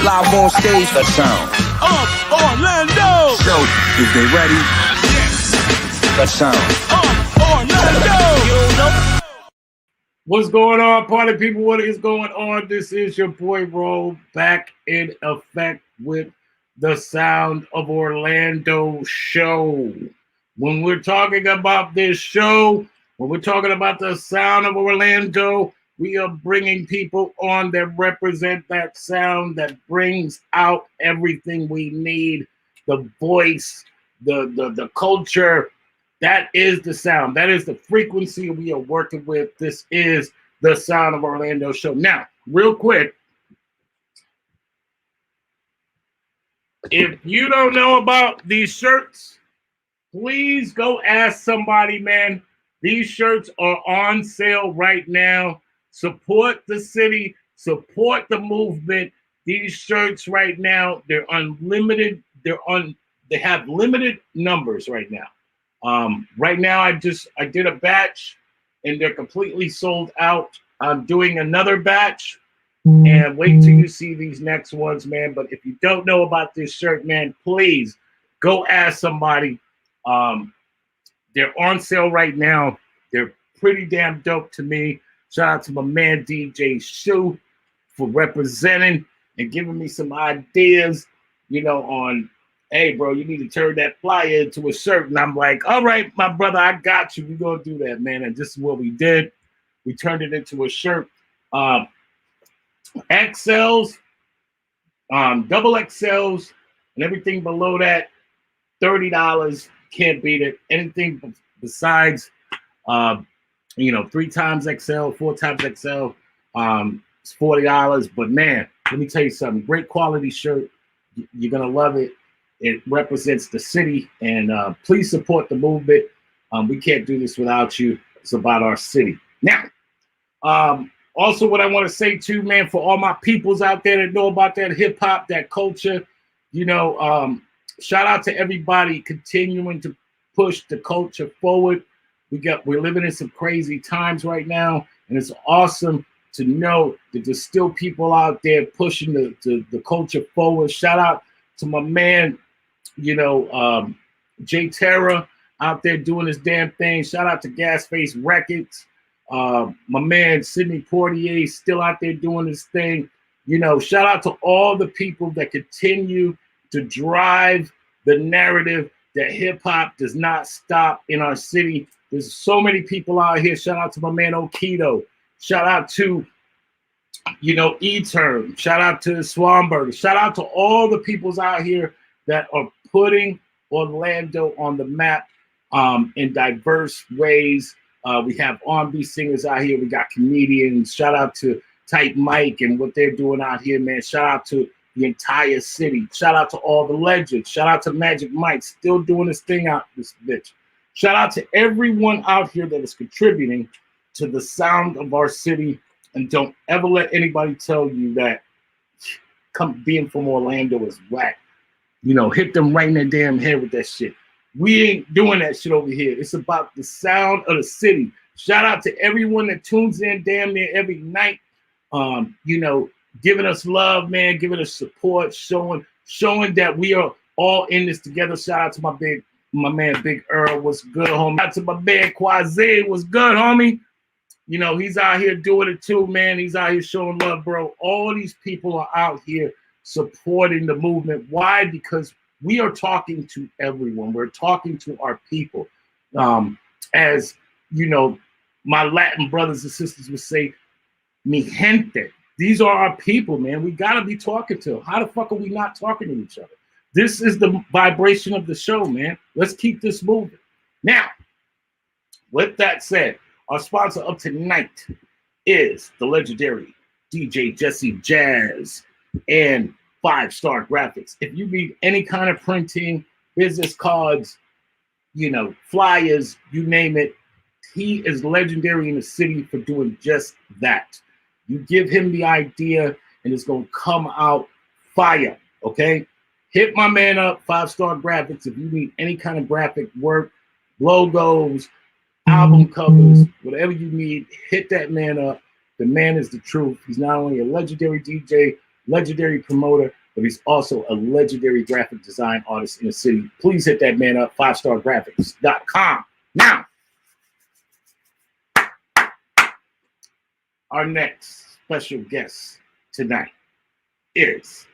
Live on stage, the sound of Orlando. So, is they ready? Yes. The sound of Orlando. You know. What's going on, party people? What is going on? This is your boy Ro back in effect with the Sound of Orlando show. When we're talking about this show, when we're talking about the Sound of Orlando, we are bringing people on that represent that sound, that brings out everything we need, the voice, the culture. That is the sound. That is the frequency we are working with. This is the Sound of Orlando show. Now, real quick, if you don't know about these shirts, please go ask somebody, man. These shirts are on sale right now. Support the city, support the movement. These shirts right now, they're unlimited. They have limited numbers right now. Right now, I did a batch and they're completely sold out. I'm doing another batch and wait till you see these next ones, man. But if you don't know about this shirt, man, please go ask somebody. They're on sale right now. They're pretty damn dope to me. Shout out to my man DJ Shu for representing and giving me some ideas, on, hey, bro, you need to turn that flyer into a shirt. And I'm like, all right, my brother, I got you. We're going to do that, man. And this is what we did. We turned it into a shirt. XLs, double XLs, and everything below that, $30. Can't beat it. Anything besides, 3 times XL, 4 times XL, it's $40. But, man, let me tell you something. Great quality shirt. You're going to love it. It represents the city, and please support the movement. We can't do this without you. It's about our city. Now, also what I want to say too, man, for all my peoples out there that know about that hip hop, that culture, shout out to everybody continuing to push the culture forward. We're living in some crazy times right now, and it's awesome to know that there's still people out there pushing the culture forward. Shout out to my man, Jay Terra out there doing his damn thing. Shout out to Gasface Records. My man Sidney Portier still out there doing his thing. Shout out to all the people that continue to drive the narrative that hip hop does not stop in our city. There's so many people out here. Shout out to my man Okido. Shout out to E-Term. Shout out to Swanberg. Shout out to all the peoples out here that are putting Orlando on the map in diverse ways. We have R&B singers out here. We got comedians. Shout out to Type Mike and what they're doing out here, man. Shout out to the entire city. Shout out to all the legends. Shout out to Magic Mike, still doing his thing out this bitch. Shout out to everyone out here that is contributing to the sound of our city. And don't ever let anybody tell you that being from Orlando is whack. Hit them right in their damn head with that shit. We ain't doing that shit over here. It's about the sound of the city. Shout out to everyone that tunes in damn near every night. Giving us love, man, giving us support, showing that we are all in this together. Shout out to my man Big Earl. What's good, homie? Shout out to my man Quasi. What's good, homie? He's out here doing it too, man. He's out here showing love, bro. All these people are out here supporting the movement. Why? Because we are talking to everyone. We're talking to our people. As my Latin brothers and sisters would say, mi gente. These are our people, man. We got to be talking to them. How the fuck are we not talking to each other? This is the vibration of the show, man. Let's keep this moving. Now, with that said, our sponsor of tonight is the legendary DJ Jesse Jazz and 5-Star Graphics. If you need any kind of printing, business cards, flyers, you name it, he is legendary in the city for doing just that. You give him the idea and it's going to come out fire, okay? Hit my man up, 5-Star Graphics. If you need any kind of graphic work, logos, album covers, whatever you need, hit that man up. The man is the truth. He's not only a legendary DJ, legendary promoter, but he's also a legendary graphic design artist in the city. Please hit that man up, 5stargraphics.com. Now, our next special guest tonight is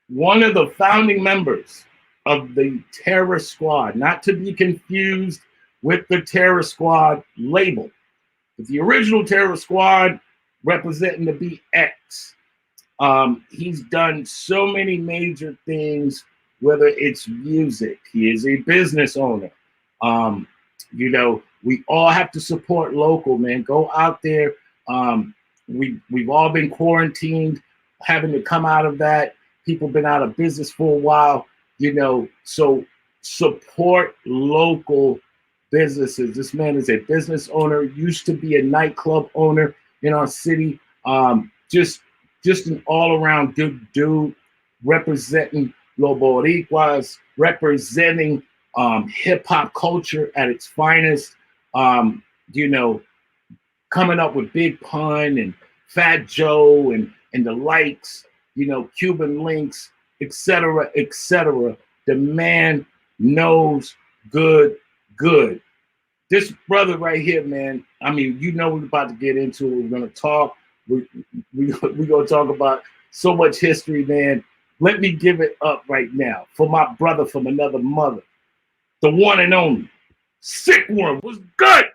one of the founding members of the Terror Squad, not to be confused with the Terror Squad label, but the original Terror Squad representing the BX. He's done so many major things, whether it's music. He is a business owner. You know, we all have to support local, man. Go out there. We've all been quarantined, having to come out of that. People been out of business for a while, you know, so support local businesses. This man is a business owner, used to be a nightclub owner in our city. Just an all-around good dude, representing Los Boricuas, representing hip-hop culture at its finest. You know, coming up with Big Pun and Fat Joe and the likes, you know, Cuban Links, etc., etc. The man knows good. This brother right here, man, I mean, you know, we're about to get into it. We're going to talk. We're going to talk about so much history, man. Let me give it up right now for my brother from another mother, the one and only Sickone. Was good.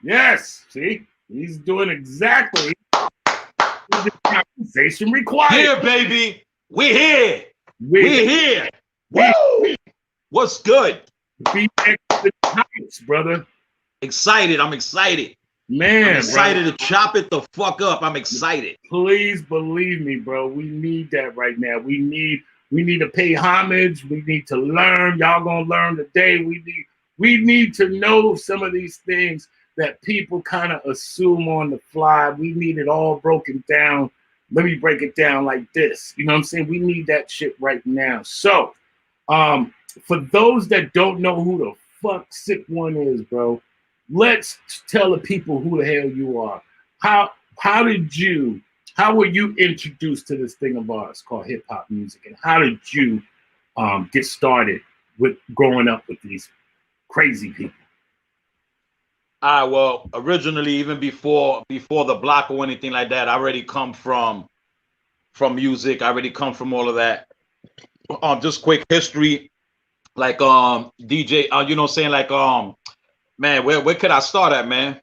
Yes, see, he's doing exactly the conversation required. Here, baby, we're here. We're here. Woo! What's good? BX the house, brother. Excited. I'm excited. Man, I'm excited bro. to chop it the fuck up. I'm excited. Please believe me, bro. We need that right now. We need to pay homage. We need to learn. Y'all gonna learn today. We need to know some of these things that people kind of assume on the fly. We need it all broken down. Let me break it down like this. You know what I'm saying? We need that shit right now. So, for those that don't know who the fuck Sickone is, bro, let's tell the people who the hell you are. How were you introduced to this thing of ours called hip hop music, and how did you get started with growing up with these crazy people? Well, originally, even before the block or anything like that, I already come from music. I already come from all of that. Just quick history, like DJ, you know what I'm saying, like man, where could I start at, man?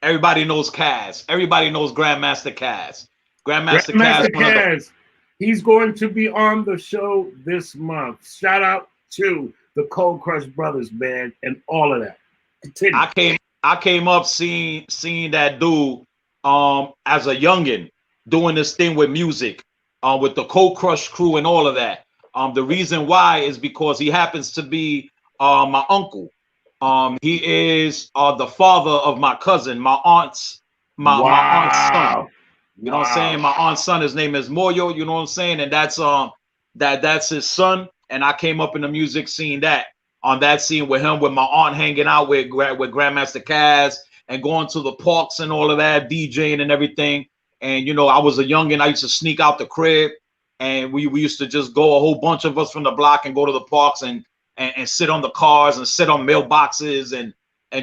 Everybody knows Kaz. Everybody knows Grandmaster Kaz. Grandmaster Kaz. He's going to be on the show this month. Shout out to the Cold Crush Brothers, man, and all of that. Continue. I came up seeing that dude as a youngin doing this thing with music, with the Cold Crush crew and all of that. The reason why is because he happens to be my uncle. He is the father of my cousin, my aunt's son. You know what I'm saying? My aunt's son, his name is Moyo, you know what I'm saying? And that's his son. And I came up in the music scene on that scene with him, with my aunt hanging out with Grandmaster Kaz and going to the parks and all of that, DJing and everything. And, you know, I was a youngin'. I used to sneak out the crib, and we used to just go, a whole bunch of us from the block, and go to the parks and sit on the cars and sit on mailboxes and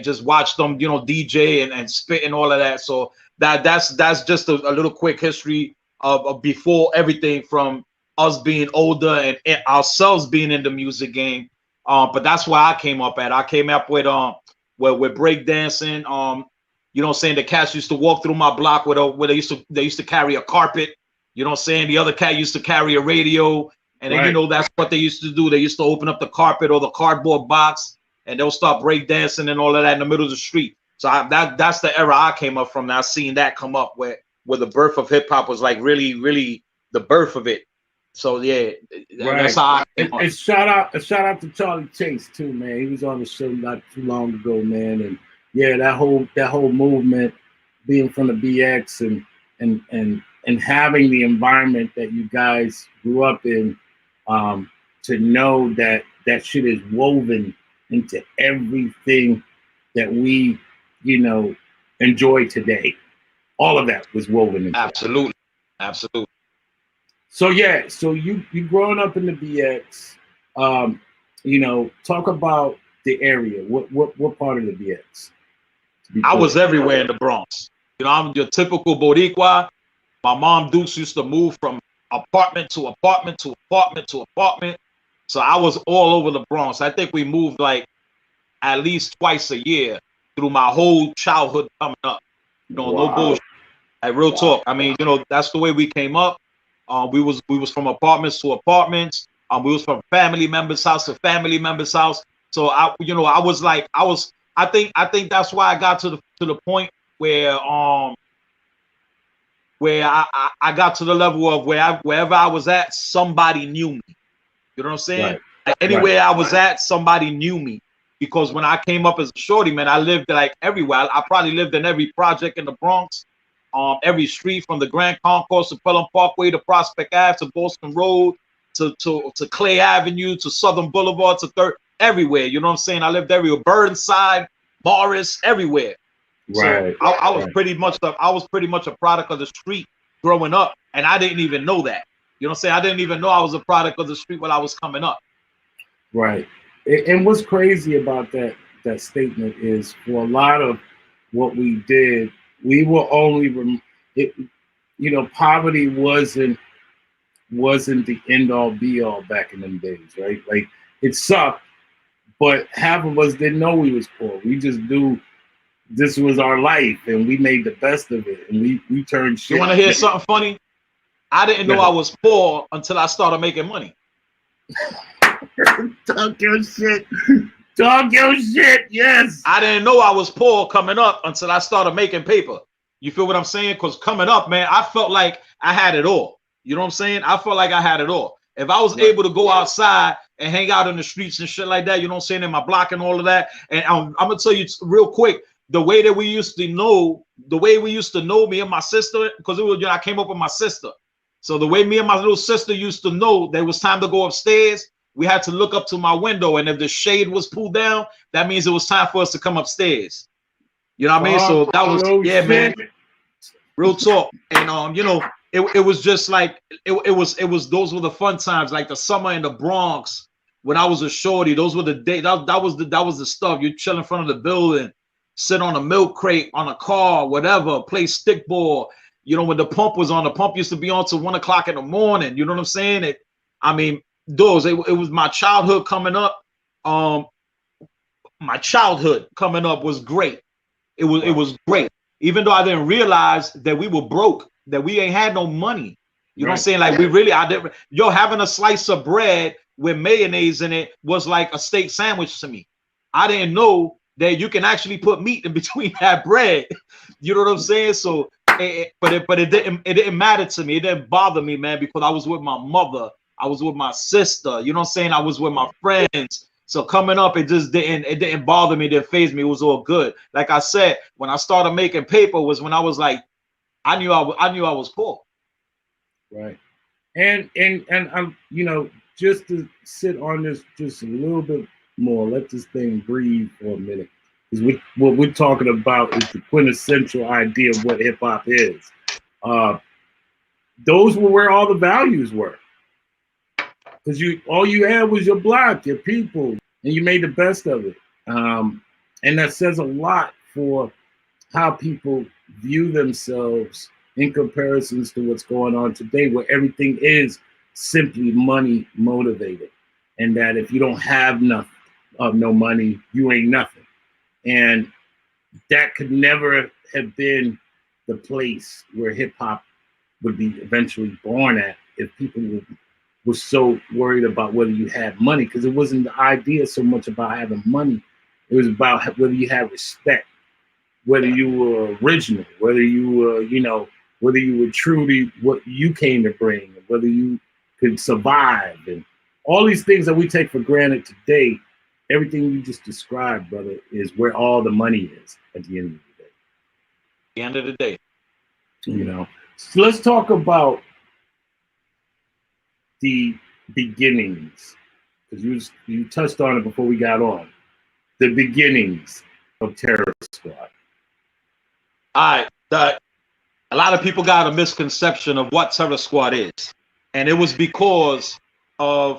just watch them, you know, DJ and spit and all of that. So that's just a little quick history of before everything, from us being older and ourselves being in the music game. But that's where I came up at. I came up with breakdancing. You know what I'm saying? The cats used to walk through my block where they used to carry a carpet. You know what I'm saying? The other cat used to carry a radio. And then, right, you know, that's what they used to do. They used to open up the carpet or the cardboard box, and they'll start breakdancing and all of that in the middle of the street. So that's the era I came up from. Now, seeing that come up where the birth of hip hop was like really, really the birth of it. So yeah, right, that's how I came up. And shout out to Charlie Chase too, man. He was on the show not too long ago, man. And yeah, that whole movement, being from the BX and having the environment that you guys grew up in, to know that shit is woven into everything that we, you know, enjoy today. All of that was woven into Absolutely. Absolutely. So yeah, so you growing up in the BX, you know, talk about the area. What part of the BX? I was everywhere in the Bronx. You know, I'm your typical Boricua. My mom Dukes used to move from apartment to apartment to apartment to apartment. So I was all over the Bronx. I think we moved like at least twice a year through my whole childhood coming up. You know, no bullshit. Like real talk. I mean, you know, that's the way we came up. We was from apartments to apartments. We was from family members' house to family members' house. So you know, I was like, I think that's why I got to the point where I got to the level of wherever I was at, somebody knew me. You know what I'm saying? Right. Like anywhere I was at, somebody knew me. Because when I came up as a shorty, man, I lived like everywhere. I probably lived in every project in the Bronx, every street from the Grand Concourse to Pelham Parkway to Prospect Ave to Boston Road to Clay Avenue to Southern Boulevard to Third, everywhere. You know what I'm saying? I lived everywhere. Burnside, Morris, everywhere. Right. So I was pretty much a product of the street growing up, and I didn't even know that. You know what I'm saying? I didn't even know I was a product of the street when I was coming up. Right. And what's crazy about that statement is for a lot of what we did, we were only you know, poverty wasn't the end all be all back in them days, right? Like it sucked, but half of us didn't know we was poor. We just knew this was our life, and we made the best of it, and we turned shit. You want to hear something funny? I didn't know I was poor until I started making money. Talk your shit. Talk your shit. Yes. I didn't know I was poor coming up until I started making paper. You feel what I'm saying? Because coming up, man, I felt like I had it all. You know what I'm saying? I felt like I had it all. If I was able to go outside and hang out in the streets and shit like that, you know what I'm saying, in my block and all of that. And I'm gonna tell you real quick, the way we used to know me and my sister, because it was, you know, I came up with my sister. So the way me and my little sister used to know that it was time to go upstairs, we had to look up to my window, and if the shade was pulled down, that means it was time for us to come upstairs. You know what I mean? So that was man, real talk. And you know, it was just like it was those were the fun times, like the summer in the Bronx when I was a shorty. Those were the days. That was the stuff. You chill in front of the building, sit on a milk crate, on a car, whatever, play stickball. You know, when the pump was on, the pump used to be on till 1 o'clock in the morning. You know what I'm saying? I mean, those it was my childhood coming up. My childhood coming up was great. It was great. Even though I didn't realize that we were broke, that we ain't had no money. You know what I'm saying? Like I didn't. Having a slice of bread with mayonnaise in it was like a steak sandwich to me. I didn't know that you can actually put meat in between that bread. You know what I'm saying? So, but it didn't matter to me. It didn't bother me, man, because I was with my mother. I was with my sister. You know what I'm saying? I was with my friends. So coming up, it didn't bother me. It didn't faze me. It was all good. Like I said, when I started making paper was when I was like, I knew I was poor. Right. And I'm, you know, just to sit on this just a little bit more, let this thing breathe for a minute. Because what we're talking about is the quintessential idea of what hip hop is. Those were where all the values were. Because all you had was your block, your people, and you made the best of it. And that says a lot for how people view themselves in comparisons to what's going on today, where everything is simply money motivated. And that if you don't have no money, you ain't nothing. And that could never have been the place where hip hop would be eventually born at if people were so worried about whether you had money, because it wasn't the idea so much about having money. It was about whether you had respect, whether you were original, whether you were, you know, whether you were true to what you came to bring, whether you could survive, and all these things that we take for granted today. Everything you just described, brother, is where all the money is at the end of the day. The end of the day. You know, so let's talk about the beginnings, because you touched on it before we got on. The beginnings of Terror Squad. All right, a lot of people got a misconception of what Terror Squad is, and it was because of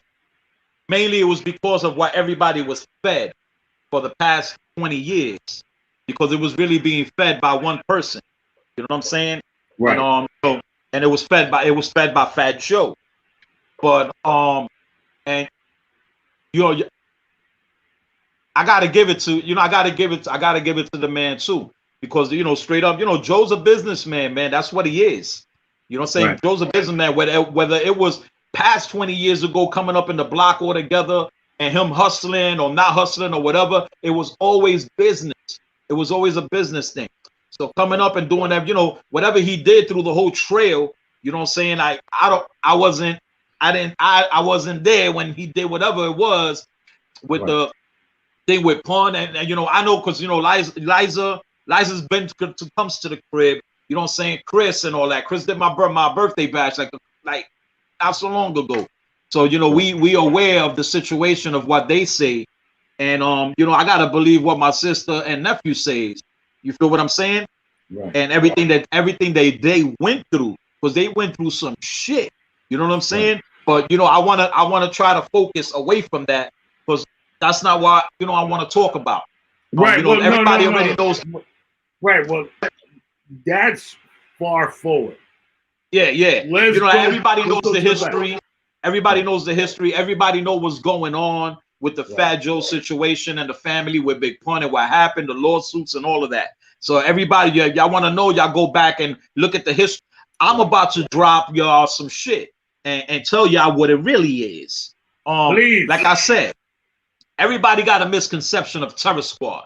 mainly it was because of what everybody was fed for the past 20 years, because it was really being fed by one person. You know what I'm saying? Right. And it was fed by Fat Joe. But and you know, I gotta give it to the man too, because straight up, Joe's a businessman, man. That's what he is. You know what I'm saying? Right. Joe's a businessman. Whether it was past 20 years ago, coming up in the block all together, and him hustling or not hustling or whatever, it was always business. It was always a business thing. So coming up and doing that, whatever he did through the whole trail, you know what I'm saying? I wasn't there when he did whatever it was with Right. the thing with Pun, and I know because Liza's been comes to the crib, you know what I'm saying? Chris and all that. Chris did my birthday bash like not so long ago. So we aware of the situation of what they say, and I gotta believe what my sister and nephew says. You feel what I'm saying? Right. And everything they went through, because they went through some shit. You know what I'm saying? Right. But I wanna try to focus away from that, because that's not what I want to talk about. Right. Well, everybody already knows. Right. Well, that's far forward. Yeah. Everybody knows the history. Everybody knows the history. Everybody knows what's going on with the Fat Joe situation and the family with Big Pun and what happened, the lawsuits and all of that. So everybody, y'all want to know, y'all go back and look at the history. I'm about to drop y'all some shit and tell y'all what it really is. Please. Like I said, everybody got a misconception of Terror Squad.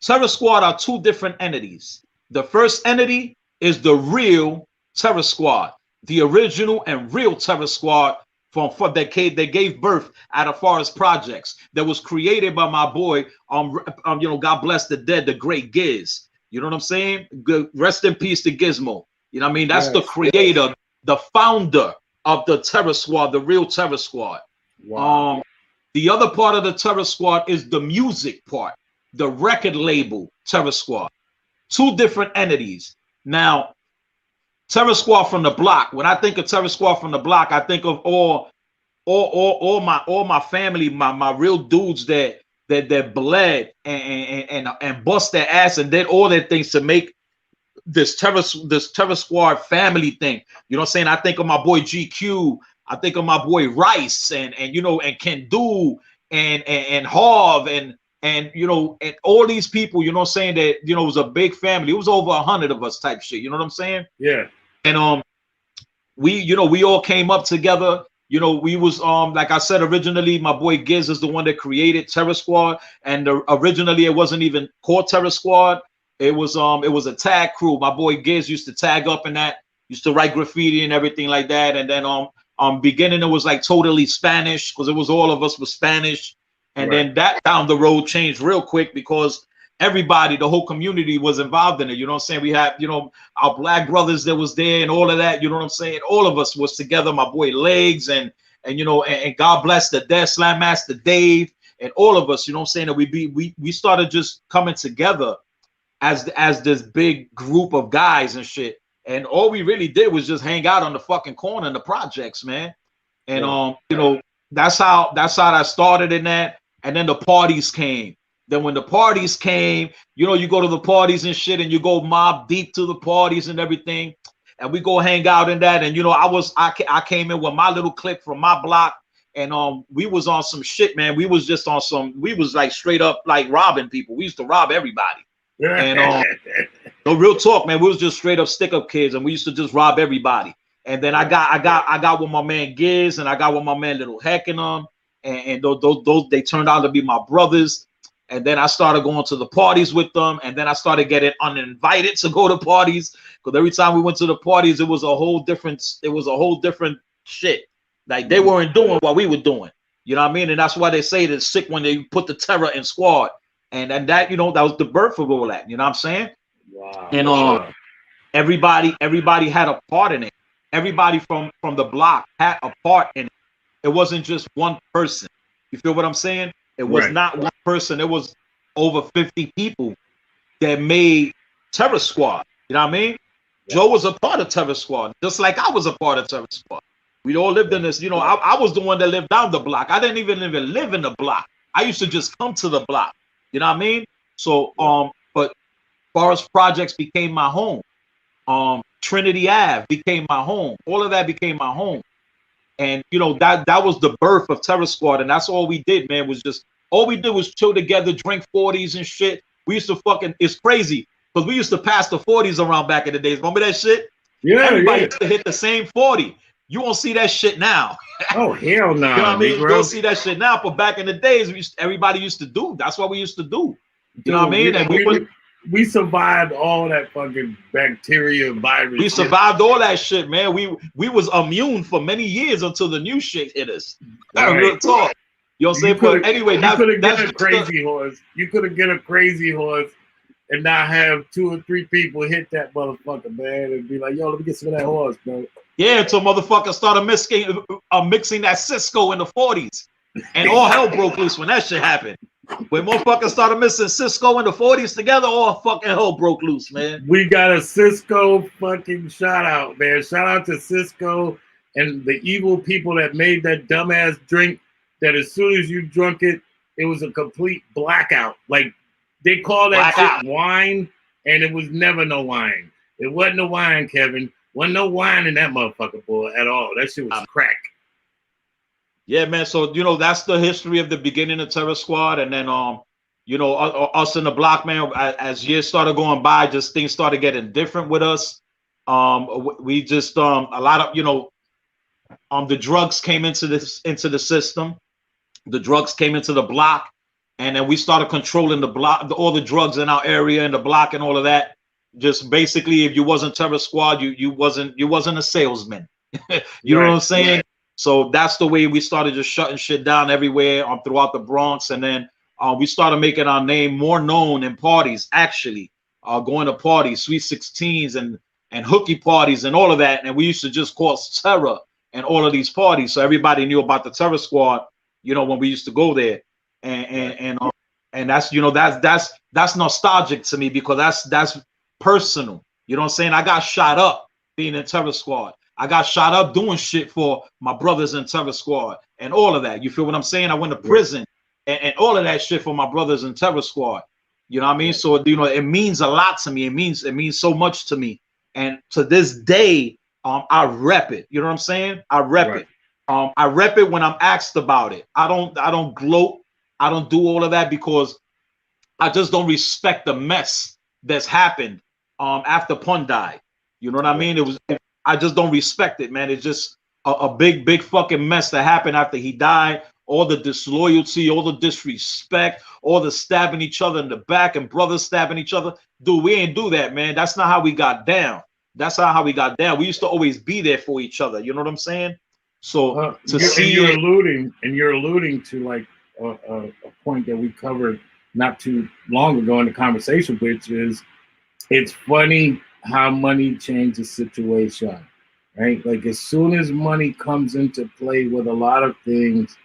Terror Squad are two different entities. The first entity is the real Terror Squad, the original and real Terror Squad from they gave birth out of Forest Projects, that was created by my boy, God bless the dead, the great Giz. You know what I'm saying? Good, rest in peace to Gizmo. You know what I mean? That's the creator, the founder of the Terror Squad, the real Terror Squad. Wow. The other part of the Terror Squad is the music part, the record label Terror Squad. Two different entities. Now, Terror Squad from the block. When I think of Terror Squad from the block, I think of all my family, my real dudes that bled and bust their ass and did all their things to make this Terror Squad family thing. You know what I'm saying? I think of my boy GQ. I think of my boy Rice and Ken Do and Harv and all these people, you know what I'm saying, that it was a big family. It was over 100 of us type shit, you know what I'm saying? Yeah. And we all came up together. We was like I said, originally my boy Giz is the one that created Terror Squad, and originally it wasn't even called Terror Squad. It was a tag crew. My boy Giz used to tag up in that, used to write graffiti and everything like that. And then beginning it was like totally Spanish, because it was all of us was Spanish. And then that down the road changed real quick, because everybody, the whole community was involved in it. You know what I'm saying? We had, our black brothers that was there and all of that. You know what I'm saying? All of us was together. My boy Legs and God bless the dead Slam Master Dave and all of us. You know what I'm saying? That we started just coming together as this big group of guys and shit. And all we really did was just hang out on the fucking corner in the projects, man. And that's how that started in that. And then the parties came. Then when the parties came, you go to the parties and shit, and you go mob deep to the parties and everything, and we go hang out in that. And I came in with my little clique from my block, and we was on some shit, man. We was just on we was like straight up like robbing people. We used to rob everybody. And no, real talk, man. We was just straight up stick up kids, and we used to just rob everybody. And then I got with my man Giz, and I got with my man Little Heck and and those they turned out to be my brothers. And then I started going to the parties with them, and then I started getting uninvited to go to parties, because every time we went to the parties, it was a whole different shit. Like they weren't doing what we were doing. You know what I mean? And that's why they say it's sick when they put the terror in Squad. And that that was the birth of all that. You know what I'm saying? Wow. And everybody had a part in it. Everybody from the block had a part in it. It wasn't just one person. You feel what I'm saying? It was not one person. It was over 50 people that made Terror Squad. You know what I mean? Joe was a part of Terror Squad, just like I was a part of Terror Squad. We all lived in this, you know, I was the one that lived down the block. I didn't even live in the block. I used to just come to the block. You know what I mean? So, but Forest Projects became my home. Trinity Ave became my home. All of that became my home. And you know, that was the birth of Terror Squad, and that's all we did, man. Was just all we did was chill together, drink 40s and shit. We used to fucking, it's crazy because we used to pass the 40s around back in the days. Remember that shit? Yeah, everybody yeah. used to hit the same 40. You won't see that shit now. Oh hell no! You know what I mean? You bro. don't see that shit now. But back in the days, everybody used to do. That's what we used to do. You know what I mean? And we survived all that fucking bacteria, virus. We survived all that shit, man. We was immune for many years until the new shit hit us. Right. Real talk. You know what I'm saying? But anyway, you could have get a crazy horse. You could have get a crazy horse and not have 2 or 3 people hit that motherfucker, man, and be like, yo, let me get some of that horse, bro. Yeah, until motherfuckers started mixing that Cisco in the 40s. And all hell broke loose when that shit happened. When motherfuckers started mixing Cisco in the 40s together, all fucking hell broke loose, man. We got a Cisco fucking shout out, man. Shout out to Cisco and the evil people that made that dumbass drink that as soon as you drunk it, it was a complete blackout. Like, they call that shit wine, and it was never no wine. It wasn't no wine, Kevin. Wasn't no wine in that motherfucker, boy, at all. That shit was crack. Yeah, man. So, you know, that's the history of the beginning of Terror Squad. And then, you know, us in the block, man, as years started going by, just things started getting different with us. We just, a lot of, you know, the drugs came into the system. The drugs came into the block. And then we started controlling the block, all the drugs in our area and the block and all of that. Just basically, if you wasn't Terror Squad, you wasn't a salesman. You know what I'm saying? Right. So that's the way we started just shutting shit down everywhere throughout the Bronx. And then we started making our name more known in parties, actually, going to parties, Sweet 16s and hooky parties and all of that. And we used to just cause terror and all of these parties. So everybody knew about the Terror Squad, you know, when we used to go there. And that's, you know, that's nostalgic to me because that's personal. You know what I'm saying? I got shot up being in Terror Squad. I got shot up doing shit for my brothers in Terror Squad and all of that. You feel what I'm saying? I went to prison and all of that shit for my brothers in Terror Squad. You know what I mean? So, you know, it means a lot to me. It means so much to me. And to this day, I rep it. You know what I'm saying? I rep it. I rep it when I'm asked about it. I don't gloat. I don't do all of that because I just don't respect the mess that's happened after Pun died. You know what I mean? I just don't respect it, man. It's just a big fucking mess that happened after he died. All the disloyalty, all the disrespect, all the stabbing each other in the back and brothers stabbing each other. Dude, we ain't do that, man. That's not how we got down. That's not how we got down. We used to always be there for each other. You know what I'm saying? So you're alluding to like a point that we covered not too long ago in the conversation, which is it's funny how money changes situation, right? Like as soon as money comes into play with a lot of things,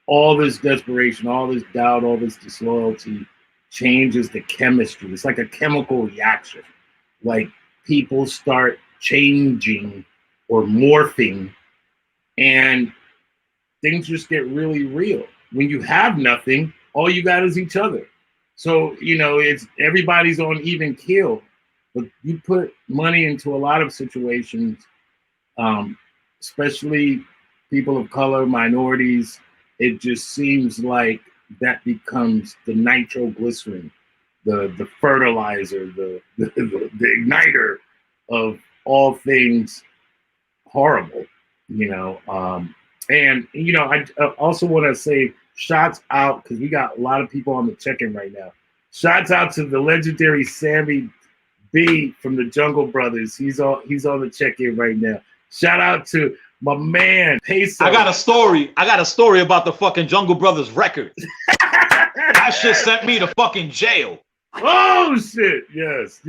all this desperation, all this doubt, all this disloyalty changes the chemistry. It's like a chemical reaction. Like people start changing or morphing and things just get really real. When you have nothing, all you got is each other. So, you know, it's everybody's on even keel, but you put money into a lot of situations, especially people of color, minorities. It just seems like that becomes the nitroglycerin, the fertilizer, the igniter of all things horrible, you know. And, you know, I also want to say shots out because we got a lot of people on the check-in right now. Shots out to the legendary Sammy B from the Jungle Brothers. He's on the check-in right now. Shout out to my man Peso. I got a story about the fucking Jungle Brothers record. That shit sent me to fucking jail. Oh shit! Yes.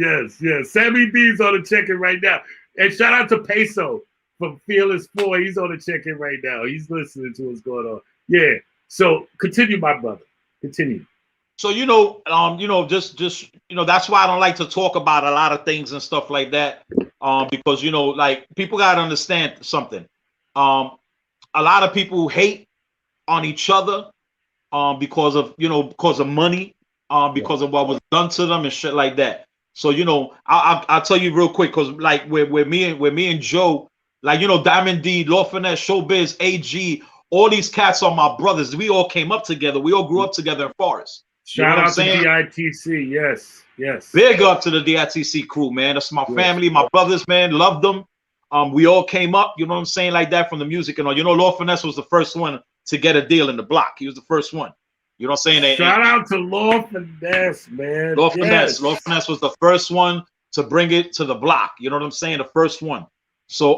Sammy B's on the check-in right now, and shout out to Peso from Fearless 4. He's on the check-in right now. He's listening to what's going on. Yeah. So continue, my brother. Continue. So just that's why I don't like to talk about a lot of things and stuff like that. Because like people gotta understand something. A lot of people hate on each other because of money, because of what was done to them and shit like that. So I'll tell you real quick, because like where me and Joe, like Diamond D, Law Finesse, Showbiz, AG, all these cats are my brothers. We all came up together. We all grew up together in Forest. Shout out to DITC. Yes. Big up to the DITC crew, man. That's my family, my brothers, man. Love them. We all came up, you know what I'm saying, like that from the music and all. Law Finesse was the first one to get a deal in the block. He was the first one. You know what I'm saying? Shout out to Law Finesse, man. Law Finesse was the first one to bring it to the block. You know what I'm saying? The first one. So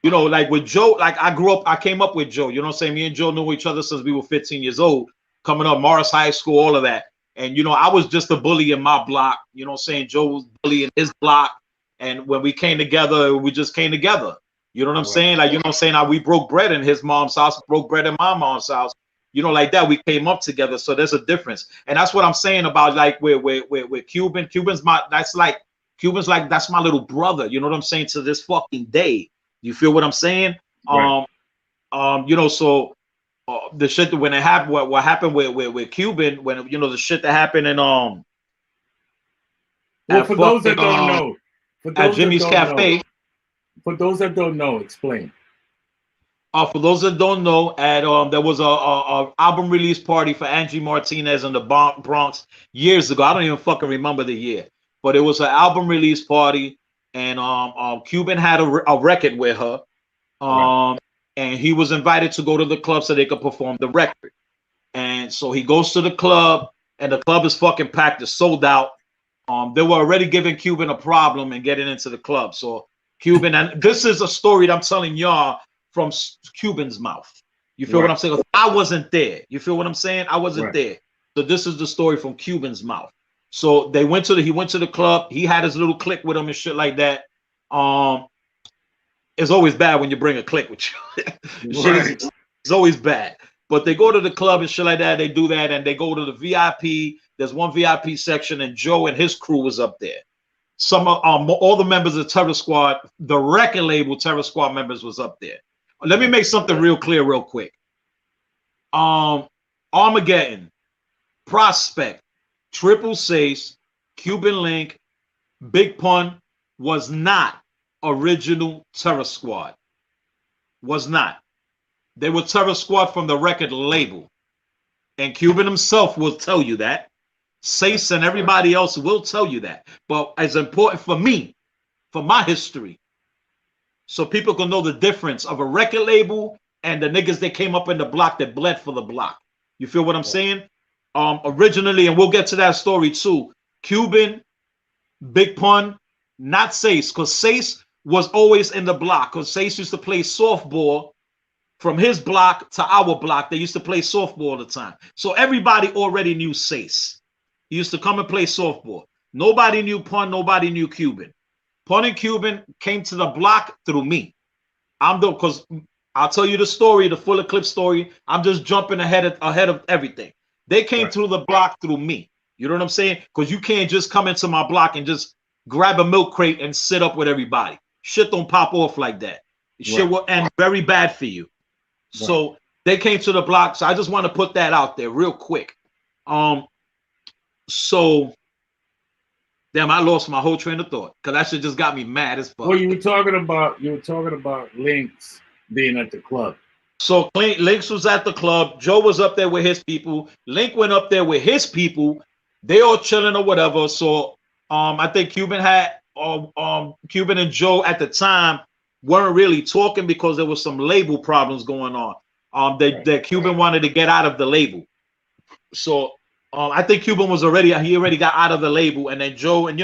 like with Joe, like I came up with Joe. You know what I'm saying? Me and Joe knew each other since we were 15 years old, coming up Morris High School, all of that. And I was just a bully in my block. You know what I'm saying? Joe was a bully in his block. And when we came together, we just came together. You know what I'm saying? Like, how we broke bread in his mom's house, broke bread in my mom's house. Like that, we came up together. So there's a difference. And that's what I'm saying about like with Cuban. Cuban's that's my little brother. You know what I'm saying? To this fucking day. You feel what I'm saying? Right. So the shit that when it happened, what happened with Cuban, when the shit that happened in well, for those that don't know, at Jimmy's Cafe. For those that don't know, explain. For those that don't know, there was a album release party for Angie Martinez in the Bronx years ago. I don't even fucking remember the year, but it was an album release party, and Cuban had a record with her, and he was invited to go to the club so they could perform the record. And so he goes to the club, and the club is fucking packed, it's sold out. They were already giving Cuban a problem and getting into the club. So Cuban, and this is a story that I'm telling y'all from Cuban's mouth. You feel what I'm saying? I wasn't there. You feel what I'm saying? I wasn't there. So this is the story from Cuban's mouth. So he went to the club. He had his little clique with him and shit like that. It's always bad when you bring a clique with you. It's always bad. But they go to the club and shit like that. They do that, and they go to the VIP. There's one VIP section, and Joe and his crew was up there. Some all the members of Terror Squad, the record label Terror Squad members, was up there. Let me make something real clear, real quick. Armageddon, Prospect, Triple Sace, Cuban Link, Big Pun was not original Terror Squad. Was not. They were Terror Squad from the record label. And Cuban himself will tell you that. Sace and everybody else will tell you that. But it's important for me, for my history, so people can know the difference of a record label and the niggas that came up in the block that bled for the block. You feel what I'm saying? Originally, and we'll get to that story too, Cuban, Big Pun, not Sace, because Sace was always in the block, because Sace used to play softball from his block to our block. They used to play softball all the time. So everybody already knew Sace. He used to come and play softball. Nobody knew Pun, nobody knew Cuban. Pun and Cuban came to the block through me. Because I'll tell you the story, the full Eclipse story. I'm just jumping ahead of everything. They came through the block through me. You know what I'm saying? Because you can't just come into my block and just grab a milk crate and sit up with everybody. Shit don't pop off like that. Shit will end very bad for you. So they came to the block. So I just want to put that out there real quick. So damn, I lost my whole train of thought because that shit just got me mad as fuck. Well, you were talking about Lynx being at the club. So Lynx was at the club. Joe was up there with his people. Link went up there with his people. They all chilling or whatever. So I think Cuban and Joe at the time weren't really talking because there was some label problems going on. That Cuban wanted to get out of the label. So I think Cuban he already got out of the label, and then Joe, and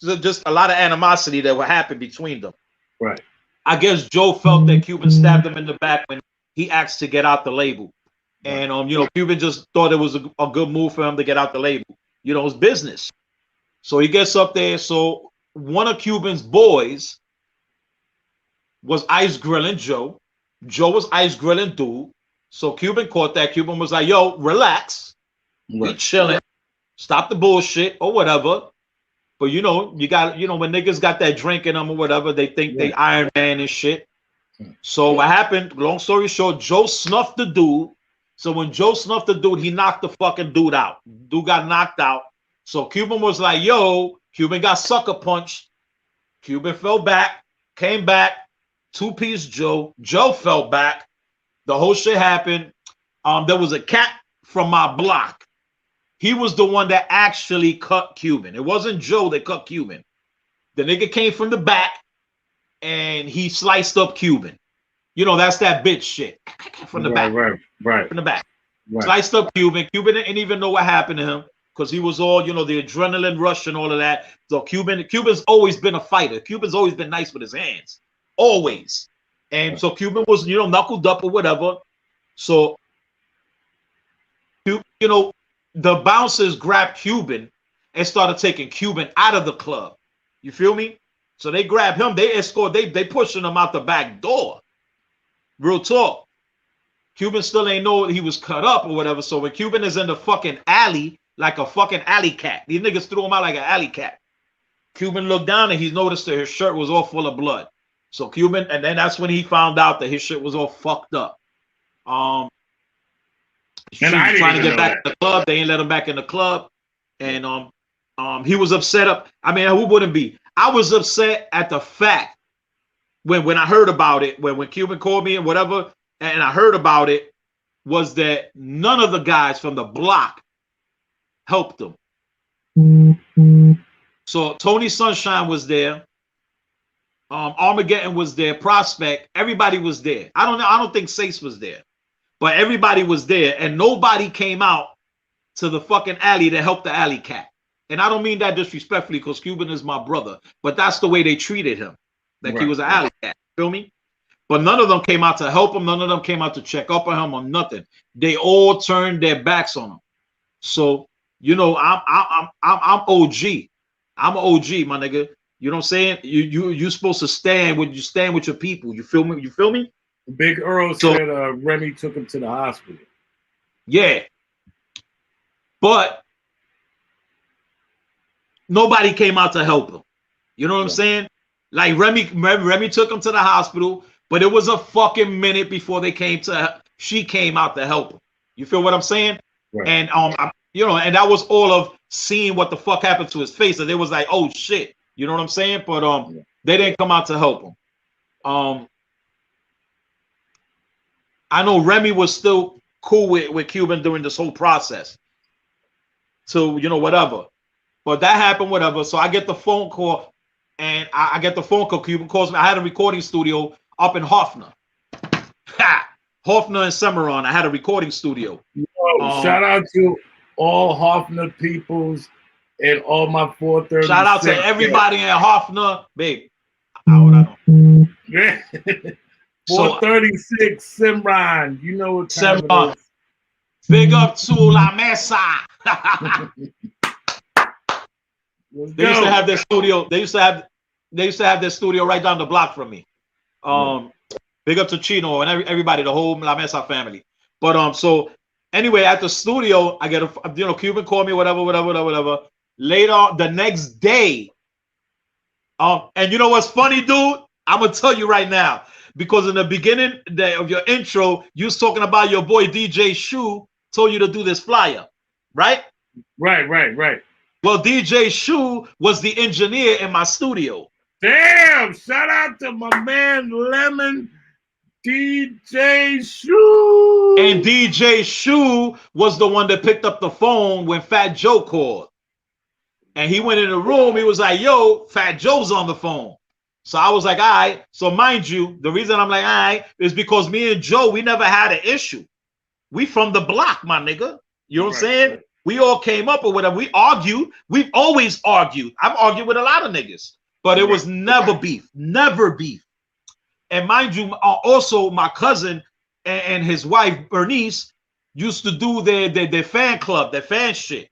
just a lot of animosity that would happen between them. Right. I guess Joe felt that Cuban stabbed him in the back when he asked to get out the label. And Cuban just thought it was a good move for him to get out the label. It's business. So he gets up there. So one of Cuban's boys was ice grilling Joe. Joe was ice grilling dude. So Cuban caught that. Cuban was like, yo, relax. We chilling. stop the bullshit or whatever. But you know, you got, you know, when niggas got that drink in them or whatever, they think they Iron Man and shit. So what happened? Long story short, Joe snuffed the dude. So when Joe snuffed the dude, he knocked the fucking dude out. Dude got knocked out. So Cuban was like, "Yo," Cuban got sucker punched. Cuban fell back, came back, two-piece Joe. Joe fell back. The whole shit happened. There was a cat from my block. He was the one that actually cut Cuban. It wasn't Joe that cut Cuban. The nigga came from the back and he sliced up Cuban. You know, that's that bitch shit. From the back. Right. From the back. Right. Sliced up Cuban. Cuban didn't even know what happened to him because he was all, you know, the adrenaline rush and all of that. So Cuban's always been a fighter. Cuban's always been nice with his hands. Always. And so Cuban was, you know, knuckled up or whatever. So, you know, the bouncers grabbed Cuban and started taking Cuban out of the club. You feel me? So they grabbed him. They escort. They pushing him out the back door. Real talk. Cuban still ain't know he was cut up or whatever. So when Cuban is in the fucking alley, like a fucking alley cat, these niggas threw him out like an alley cat. Cuban looked down and he noticed that his shirt was all full of blood. So Cuban, and then that's when he found out that his shit was all fucked up. And I trying to get back in the club. They ain't let him back in the club. And he was upset. I mean, who wouldn't be? I was upset at the fact when I heard about it, when Cuban called me and whatever, and I heard about it, was that none of the guys from the block helped him. So Tony Sunshine was there. Armageddon was there. Prospect. Everybody was there. I don't think Sace was there. But everybody was there, and nobody came out to the fucking alley to help the alley cat. And I don't mean that disrespectfully, because Cuban is my brother, but that's the way they treated him. Like he was an alley cat. Feel me? But none of them came out to help him. None of them came out to check up on him or nothing. They all turned their backs on him. So, you know, I'm OG. I'm an OG, my nigga. You know what I'm saying? You're supposed to stand with your people. You feel me? You feel me? Big Earl said Remy took him to the hospital. Yeah. But nobody came out to help him. You know what I'm saying? Like Remy took him to the hospital, but it was a fucking minute before she came out to help him. You feel what I'm saying? Right. And you know, and that was all of seeing what the fuck happened to his face. And they was like, oh shit. You know what I'm saying? But they didn't come out to help him. I know Remy was still cool with Cuban during this whole process. So, you know, whatever. But that happened, whatever. So I get the phone call, and I get the phone call. Cuban calls me. I had a recording studio up in Hoffner. Hoffner and Cimarron. I had a recording studio. Shout out to all Hoffner peoples and all my 430. Shout out to everybody in Hoffner. Babe. I don't know. 436 Cimarron. You know what time Cimarron. it is. Big up to La Mesa. They used to have their studio. They used to have their studio right down the block from me. Big up to Chino and everybody, the whole La Mesa family. But so anyway, at the studio, I get Cuban called me, whatever. Later, the next day, and you know what's funny, dude? I'm gonna tell you right now, because in the beginning of your intro, you was talking about your boy DJ Shu told you to do this flyer, right? Right. Well, DJ Shu was the engineer in my studio. Damn! Shout out to my man Lemon, DJ Shu. And DJ Shu was the one that picked up the phone when Fat Joe called. And he went in the room. He was like, yo, Fat Joe's on the phone. So I was like, all right. So mind you, the reason I'm like, all right, is because me and Joe, we never had an issue. We from the block, my nigga. You know what I'm saying? Right. We all came up or whatever. We argued. We've always argued. I've argued with a lot of niggas, but it was never beef. Never beef. And mind you, also my cousin and his wife, Bernice, used to do their fan club, their fan shit.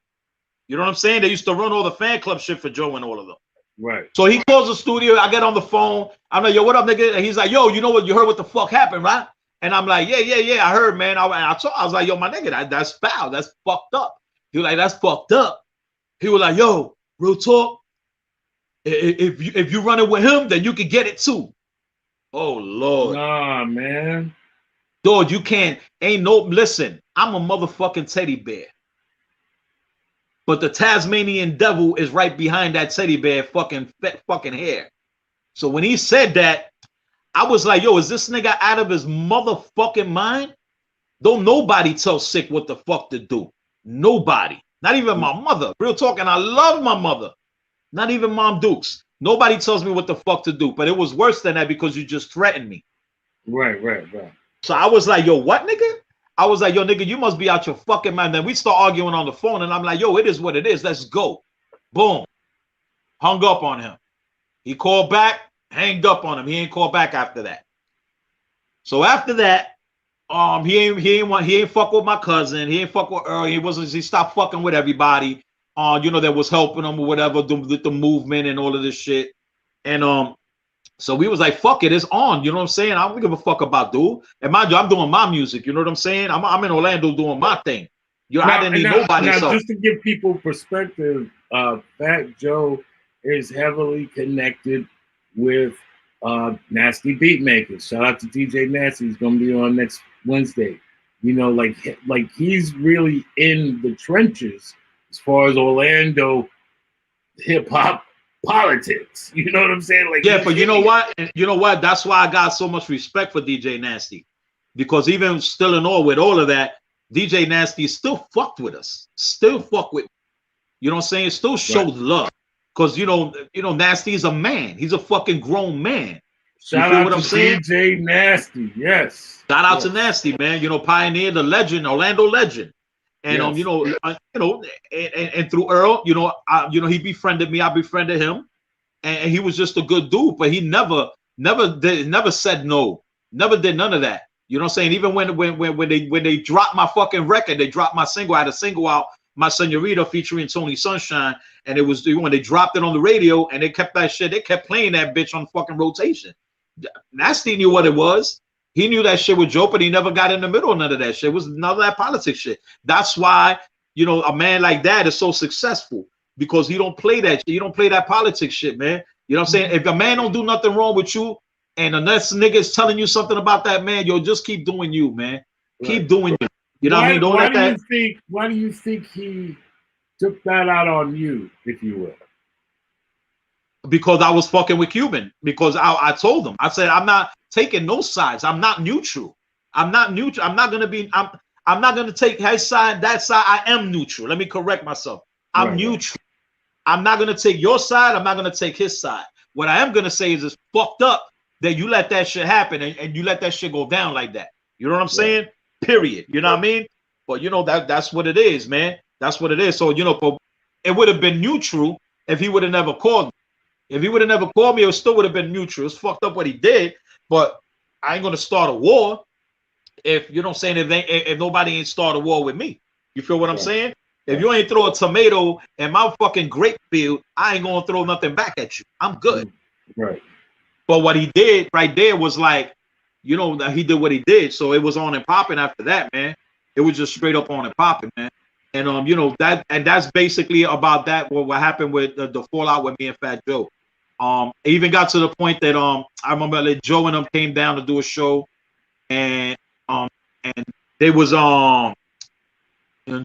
You know what I'm saying? They used to run all the fan club shit for Joe and all of them. Right. So he calls the studio. I get on the phone. I'm like, yo, what up, nigga? And he's like, yo, you know what? You heard what the fuck happened, right? And I'm like, yeah. I heard, man. I was like, yo, my nigga, that's foul. That's fucked up. He was like, that's fucked up. He was like, yo, real talk. If you run it with him, then you can get it too. Oh Lord. Nah, man. Dog, you can't, ain't no, listen, I'm a motherfucking teddy bear. But the Tasmanian devil is right behind that teddy bear fucking hair. So when he said that, I was like, yo, is this nigga out of his motherfucking mind? Don't nobody tell Sick what the fuck to do. Nobody. Not even my mother. Real talk, and I love my mother. Not even Mom Dukes. Nobody tells me what the fuck to do. But it was worse than that because you just threatened me. Right. So I was like, yo, what, nigga? I was like, yo, nigga, you must be out your fucking mind. Then we start arguing on the phone, and I'm like, yo, it is what it is. Let's go. Boom. Hung up on him. He called back, hanged up on him. He ain't called back after that. So after that, he ain't fuck with my cousin. He ain't fuck with Earl. He stopped fucking with everybody. That was helping him or whatever, the movement and all of this shit. And so we was like, fuck it, it's on. You know what I'm saying? I don't give a fuck about dude. And mind you, I'm doing my music. You know what I'm saying? I'm in Orlando doing my thing. I didn't need nobody. Now, just to give people perspective, Fat Joe is heavily connected with Nasty Beatmakers. Shout out to DJ Nasty. He's gonna be on next Wednesday. Like he's really in the trenches as far as Orlando hip hop politics. You know what I'm saying? Like, yeah, but you know what? That's why I got so much respect for DJ Nasty, because even still in all with all of that, DJ Nasty still fucked with us, still fuck with. You know what I'm saying? Still showed love, because Nasty is a man. He's a fucking grown man. Shout out to DJ Nasty. Yes. Shout out to Nasty, man. Pioneer, the legend, Orlando legend. And and through Earl, he befriended me, I befriended him, and he was just a good dude. But he never said no, never did none of that. You know what I'm saying? Even when they dropped my fucking record, they dropped my single. I had a single out, My Senorita, featuring Tony Sunshine, and it was when they dropped it on the radio, and they kept that shit. They kept playing that bitch on fucking rotation. Nasty knew what it was. He knew that shit was Joe, but he never got in the middle of none of that shit. It was none of that politics shit. That's why, a man like that is so successful, because he don't play that shit. You don't play that politics shit, man. You know what I'm saying? If a man don't do nothing wrong with you, and the next nigga is telling you something about that man, just keep doing you, man. Right. Keep doing you. You know what I mean? Why do you think he took that out on you, if you will? Because I was fucking with Cuban. Because I told him, I said, I'm not taking no sides. I'm not neutral. I'm not neutral. I'm not gonna take his side, that side. I am neutral. Let me correct myself. I'm neutral. I'm not gonna take your side. I'm not gonna take his side. What I am gonna say is it's fucked up that you let that shit happen and you let that shit go down like that. You know what I'm saying? Period. You know what I mean? But that's what it is, man. That's what it is. So it would have been neutral if he would have never called me. If he would have never called me, it still would have been neutral. It's fucked up what he did, but I ain't gonna start a war if if nobody ain't start a war with me. You feel what I'm saying? If you ain't throw a tomato in my fucking grape field, I ain't gonna throw nothing back at you. I'm good. Right. But what he did right there was like, that he did what he did. So it was on and popping after that, man. It was just straight up on and popping, man. And that's basically about that. What happened with the fallout with me and Fat Joe. It even got to the point that I remember that Joe and them came down to do a show, and they was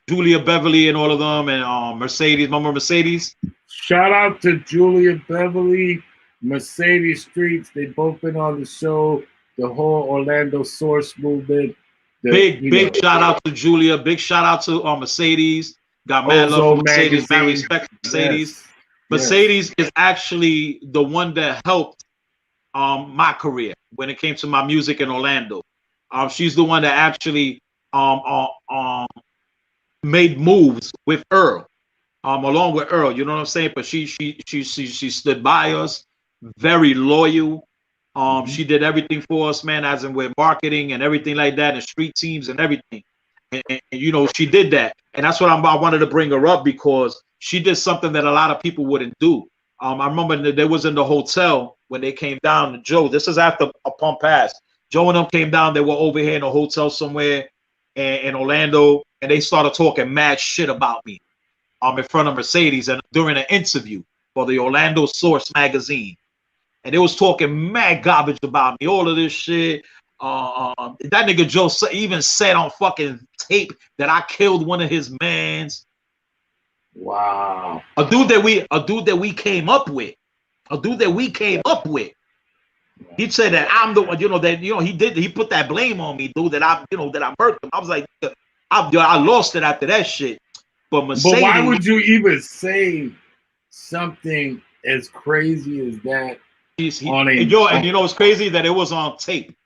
Julia Beverly and all of them, and Mercedes. Remember Mercedes? Shout out to Julia Beverly, Mercedes Streets. They both been on the show. The whole Orlando Source movement. Big shout out to Julia. Big shout out to Mercedes. Got mad love for Mercedes. Mad respect for Mercedes. Yes. Mercedes is actually the one that helped my career when it came to my music in Orlando. She's the one that actually made moves with Earl, along with Earl. You know what I'm saying? But she stood by us, very loyal. She did everything for us, man, as in with marketing and everything like that, and street teams and everything. And she did that, and that's what I wanted to bring her up, because she did something that a lot of people wouldn't do. I remember that they was in the hotel when they came down to Joe. This is after a pump pass. Joe and them came down. They were over here in a hotel somewhere in Orlando, and they started talking mad shit about me. in front of Mercedes and during an interview for the Orlando Source magazine. And they was talking mad garbage about me, all of this shit. That nigga Joe even said on fucking tape that I killed one of his mans. Wow. A dude that we came up with. He said that I'm the one, he put that blame on me, dude, that I murdered him. I was like, I lost it after that shit. But Mercedes, But why would you even say something as crazy as that? And you know what's crazy? That it was on tape.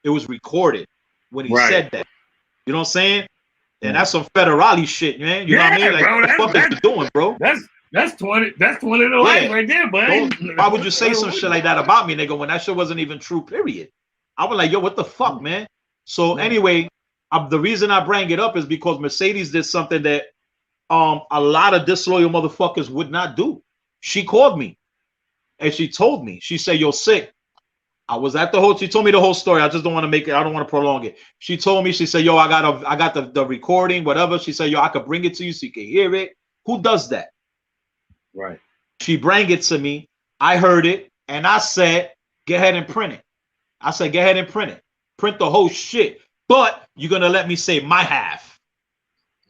It was recorded when he said that. You know what I'm saying? And that's some federale shit, man. You know what I mean? Like, bro, what the fuck are you doing, bro? That's 20 to life right there, buddy. Why would you say some shit like that about me, nigga, when that shit wasn't even true, period? I was like, yo, what the fuck, man? So anyway, the reason I bring it up is because Mercedes did something that a lot of disloyal motherfuckers would not do. She called me and she told me, she said, yo, Sick, I was at the she told me the whole story. I just don't want to make it, I don't want to prolong it. She told me, she said, yo, I got the recording, whatever. She said, yo, I could bring it to you so you can hear it. Who does that? Right. She bring it to me. I heard it and I said, go ahead and print it. I said, go ahead and print it. Print the whole shit. But you're going to let me say my half.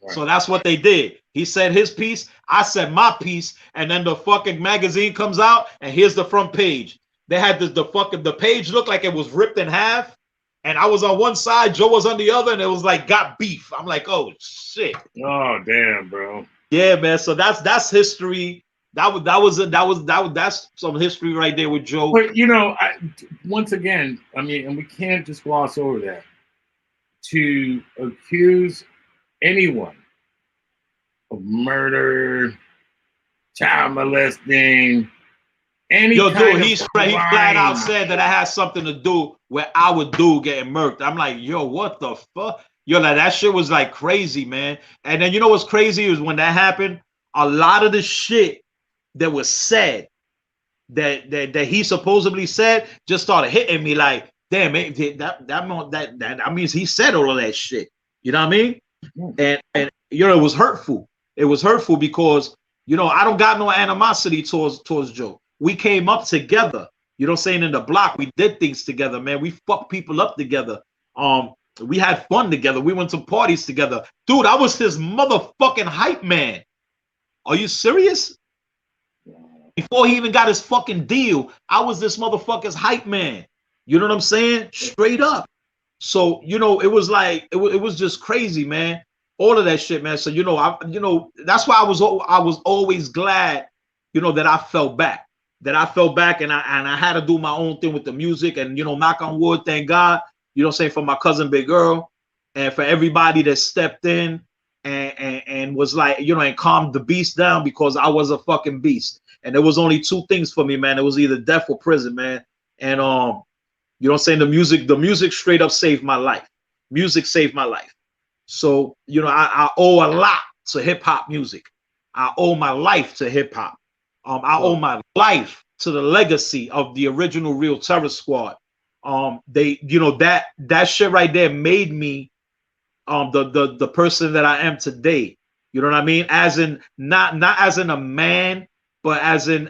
Right. So that's what they did. He said his piece. I said my piece. And then the fucking magazine comes out and here's the front page. They had the page looked like it was ripped in half. And I was on one side, Joe was on the other, and it was like got beef. I'm like, oh shit. Oh damn, bro. Yeah, man. So that's history. That's some history right there with Joe. But once again, I mean, and we can't just gloss over that. To accuse anyone of murder, child molesting, he flat out said that I had something to do with our dude getting murked. I'm like, yo, what the fuck? Yo, like that shit was like crazy, man. And then you know what's crazy is when that happened, a lot of the shit that was said that he supposedly said just started hitting me like, damn, that means he said all of that shit. You know what I mean? And it was hurtful. It was hurtful because I don't got no animosity towards Joe. We came up together. You know what I'm saying? In the block, we did things together, man. We fucked people up together. We had fun together. We went to parties together. Dude, I was his motherfucking hype man. Are you serious? Before he even got his fucking deal, I was this motherfucker's hype man. You know what I'm saying? Straight up. So, it was like, it was just crazy, man. All of that shit, man. So, that's why I was always glad, that I fell back. And I had to do my own thing with the music and, knock on wood, thank God, for my cousin Big Earl and for everybody that stepped in and was like, and calmed the beast down because I was a fucking beast. And there was only two things for me, man. It was either death or prison, man. And, the music straight up saved my life. Music saved my life. So, I owe a lot to hip hop music. I owe my life to hip hop. I owe my life to the legacy of the original Real Terror Squad. That shit right there made me the person that I am today. You know what I mean? As in not as in a man, but as in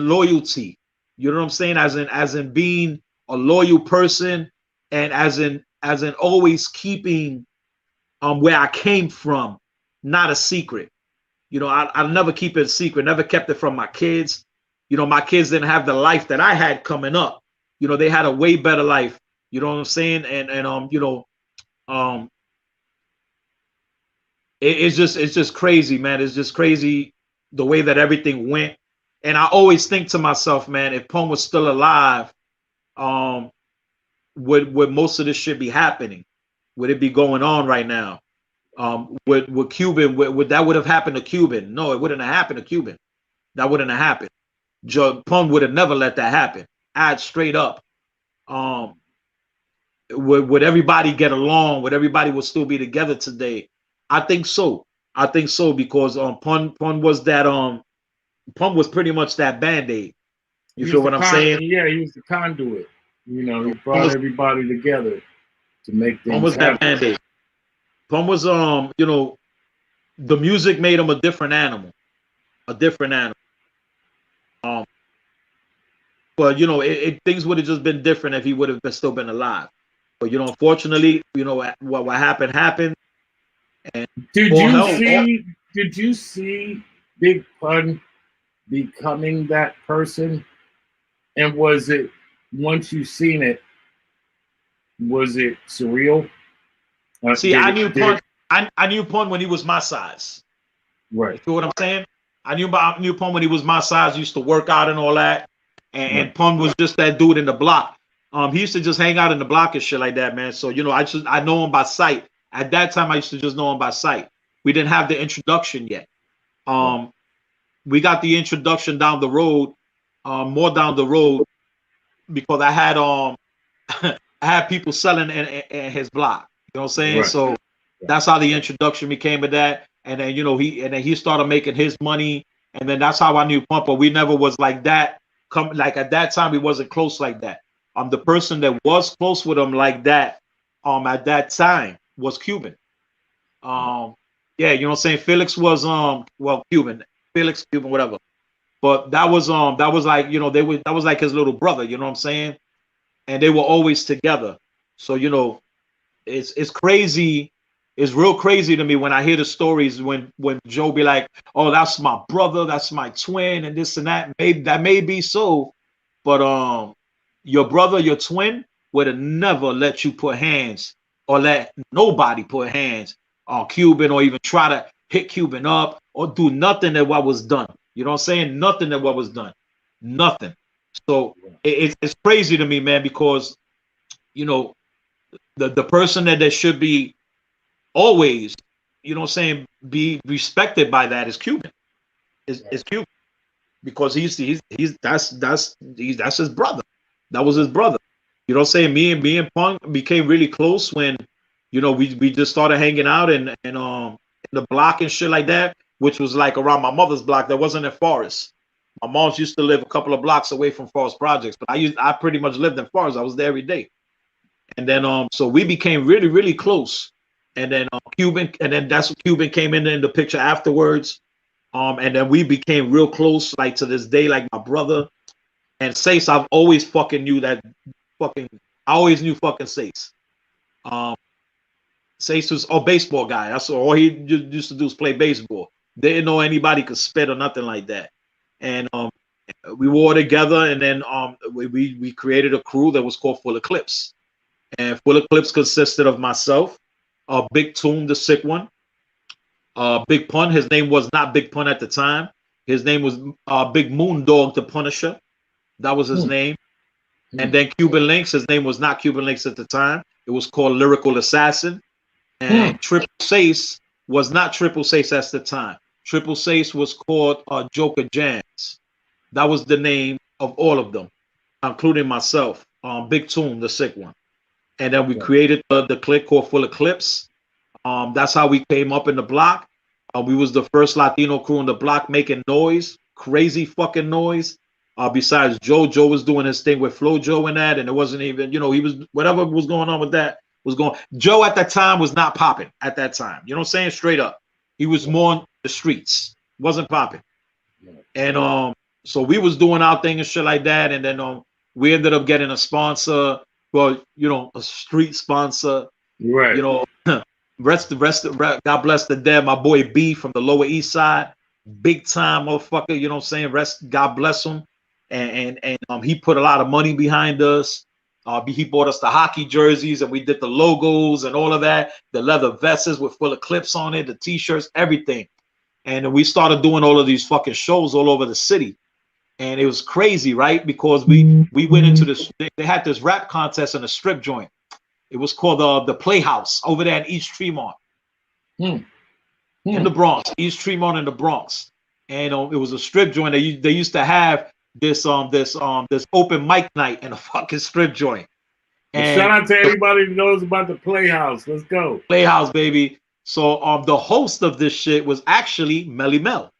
loyalty. You know what I'm saying? As in being a loyal person, and as in always keeping where I came from, not a secret. I'll never keep it a secret, never kept it from my kids. My kids didn't have the life that I had coming up. They had a way better life. You know what I'm saying? It's just crazy, man. It's just crazy the way that everything went. And I always think to myself, man, if Pun was still alive, would most of this shit be happening? Would it be going on right now? With Cuban, would that would have happened to Cuban? No, it wouldn't have happened to Cuban. That wouldn't have happened. Pun would have never let that happen. I'd straight up. Would everybody get along? Would everybody would still be together today? I think so. Because Pun was that Pun was pretty much that Band-Aid. You feel what I'm saying? Yeah, he was the conduit. He brought everybody together to make things Pun was happen. that Band-Aid. Pun was the music made him a different animal. a different animal. But you know, things would have just been different if he would have still been alive. But you know, unfortunately, you know what happened happened. And Did you see Big Pun becoming that person? And was it, once you seen it, was it surreal? See, I knew Pun. I knew Pun when he was my size. Right. You feel what I'm saying? I knew Pun when he was my size. Used to work out and all that. And Pun was just that dude in the block. He used to just hang out in the block and shit like that, man. So you know, I know him by sight. At that time, I used to just know him by sight. We didn't have the introduction yet. We got the introduction down the road, more down the road, because I had I had people selling in his block. You know what I'm saying? Right. So that's how the introduction became of that. And then you know he started making his money, and then that's how I knew Pump. But we never was like that. Like at that time, we wasn't close like that. The person that was close with him like that, at that time was Cuban. Yeah, you know what I'm saying? Felix was Cuban. Felix, Cuban, whatever. But that was like, you know, that was like his little brother, you know what I'm saying? And they were always together. So, you know, it's crazy. It's real crazy to me when I hear the stories when Joe be like, oh, that's my brother, that's my twin, and this and that. Maybe that may be so, but your brother, your twin, would have never let you put hands or let nobody put hands on Cuban or even try to hit Cuban up or do nothing that what was done. You know what I'm saying? Nothing that what was done. Nothing. So it's crazy to me, man, because, you know, the person that should be always, you know what I'm saying, be respected by that is Cuban. Is Cuban. Because that's his brother. That was his brother. You know what I'm saying? Me and Punk became really close when, you know, we just started hanging out and in the block and shit like that, which was like around my mother's block. That wasn't in Forest. My mom's used to live a couple of blocks away from Forest Projects, but I pretty much lived in Forest. I was there every day. And then so we became really, really close. And then Cuban, and then that's what Cuban came in the picture afterwards. And then we became real close, like to this day, like my brother. And Sace, I've always fucking knew that I always knew fucking Sace. Sace was a baseball guy. That's all he used to do is play baseball. Didn't know anybody could spit or nothing like that. And we were together, and then we created a crew that was called Full Eclipse. And Full Eclipse consisted of myself, Big Toom, the sick one, Big Pun. His name was not Big Pun at the time. His name was Big Moondog, the Punisher. That was his name. And then Cuban Links. His name was not Cuban Links at the time. It was called Lyrical Assassin. And Triple Sace was not Triple Sace at the time. Triple Sace was called Joker Jams. That was the name of all of them, including myself, Big Toom, the sick one. And then we created the clique called Full Eclipse. That's how we came up in the block. We was the first Latino crew in the block making noise, crazy fucking noise. Besides Joe was doing his thing with Flo Joe and that, and it wasn't even, you know, he was, whatever was going on with that was going. Joe at that time was not popping at that time. You know what I'm saying? Straight up. He was more on the streets. Wasn't popping. And so we was doing our thing and shit like that. And then we ended up getting a sponsor, well, you know, a street sponsor. Right. You know, God bless the dead, my boy B from the Lower East Side. Big time motherfucker, you know what I'm saying? God bless him. And he put a lot of money behind us. He bought us the hockey jerseys, and we did the logos and all of that, the leather vests with Full Eclipse on it, the t-shirts, everything. And we started doing all of these fucking shows all over the city. And it was crazy, right? Because we went into this, they had this rap contest in a strip joint. It was called the Playhouse over there in East Tremont. In the Bronx, East Tremont in the Bronx. And it was a strip joint. They used to have this open mic night in a fucking strip joint. And shout out to everybody who knows about the Playhouse. Let's go. Playhouse, baby. So the host of this shit was actually Melly Mel.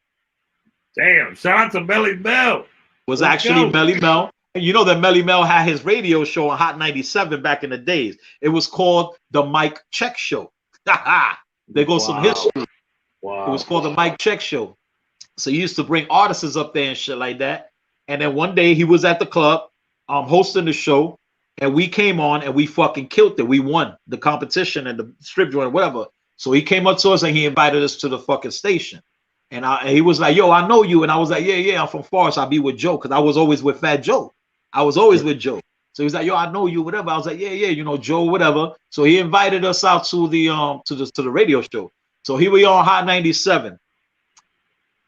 Damn, shout out to Melly Mel. Was actually Melly Mel. And you know that Melly Mel had his radio show on Hot 97 back in the days. It was called the Mike Check Show. There goes some history. Wow. It was called the Mike Check Show. So he used to bring artists up there and shit like that. And then one day he was at the club, hosting the show, and we came on and we fucking killed it. We won the competition and the strip joint or whatever. So he came up to us and he invited us to the fucking station. And he was like, yo, I know you. And I was like, yeah, I'm from Forest. I'll be with Joe. Because I was always with Fat Joe. I was always with Joe. So he's like, yo, I know you, whatever. I was like, yeah, you know, Joe, whatever. So he invited us out to the radio show. So here we are on Hot 97.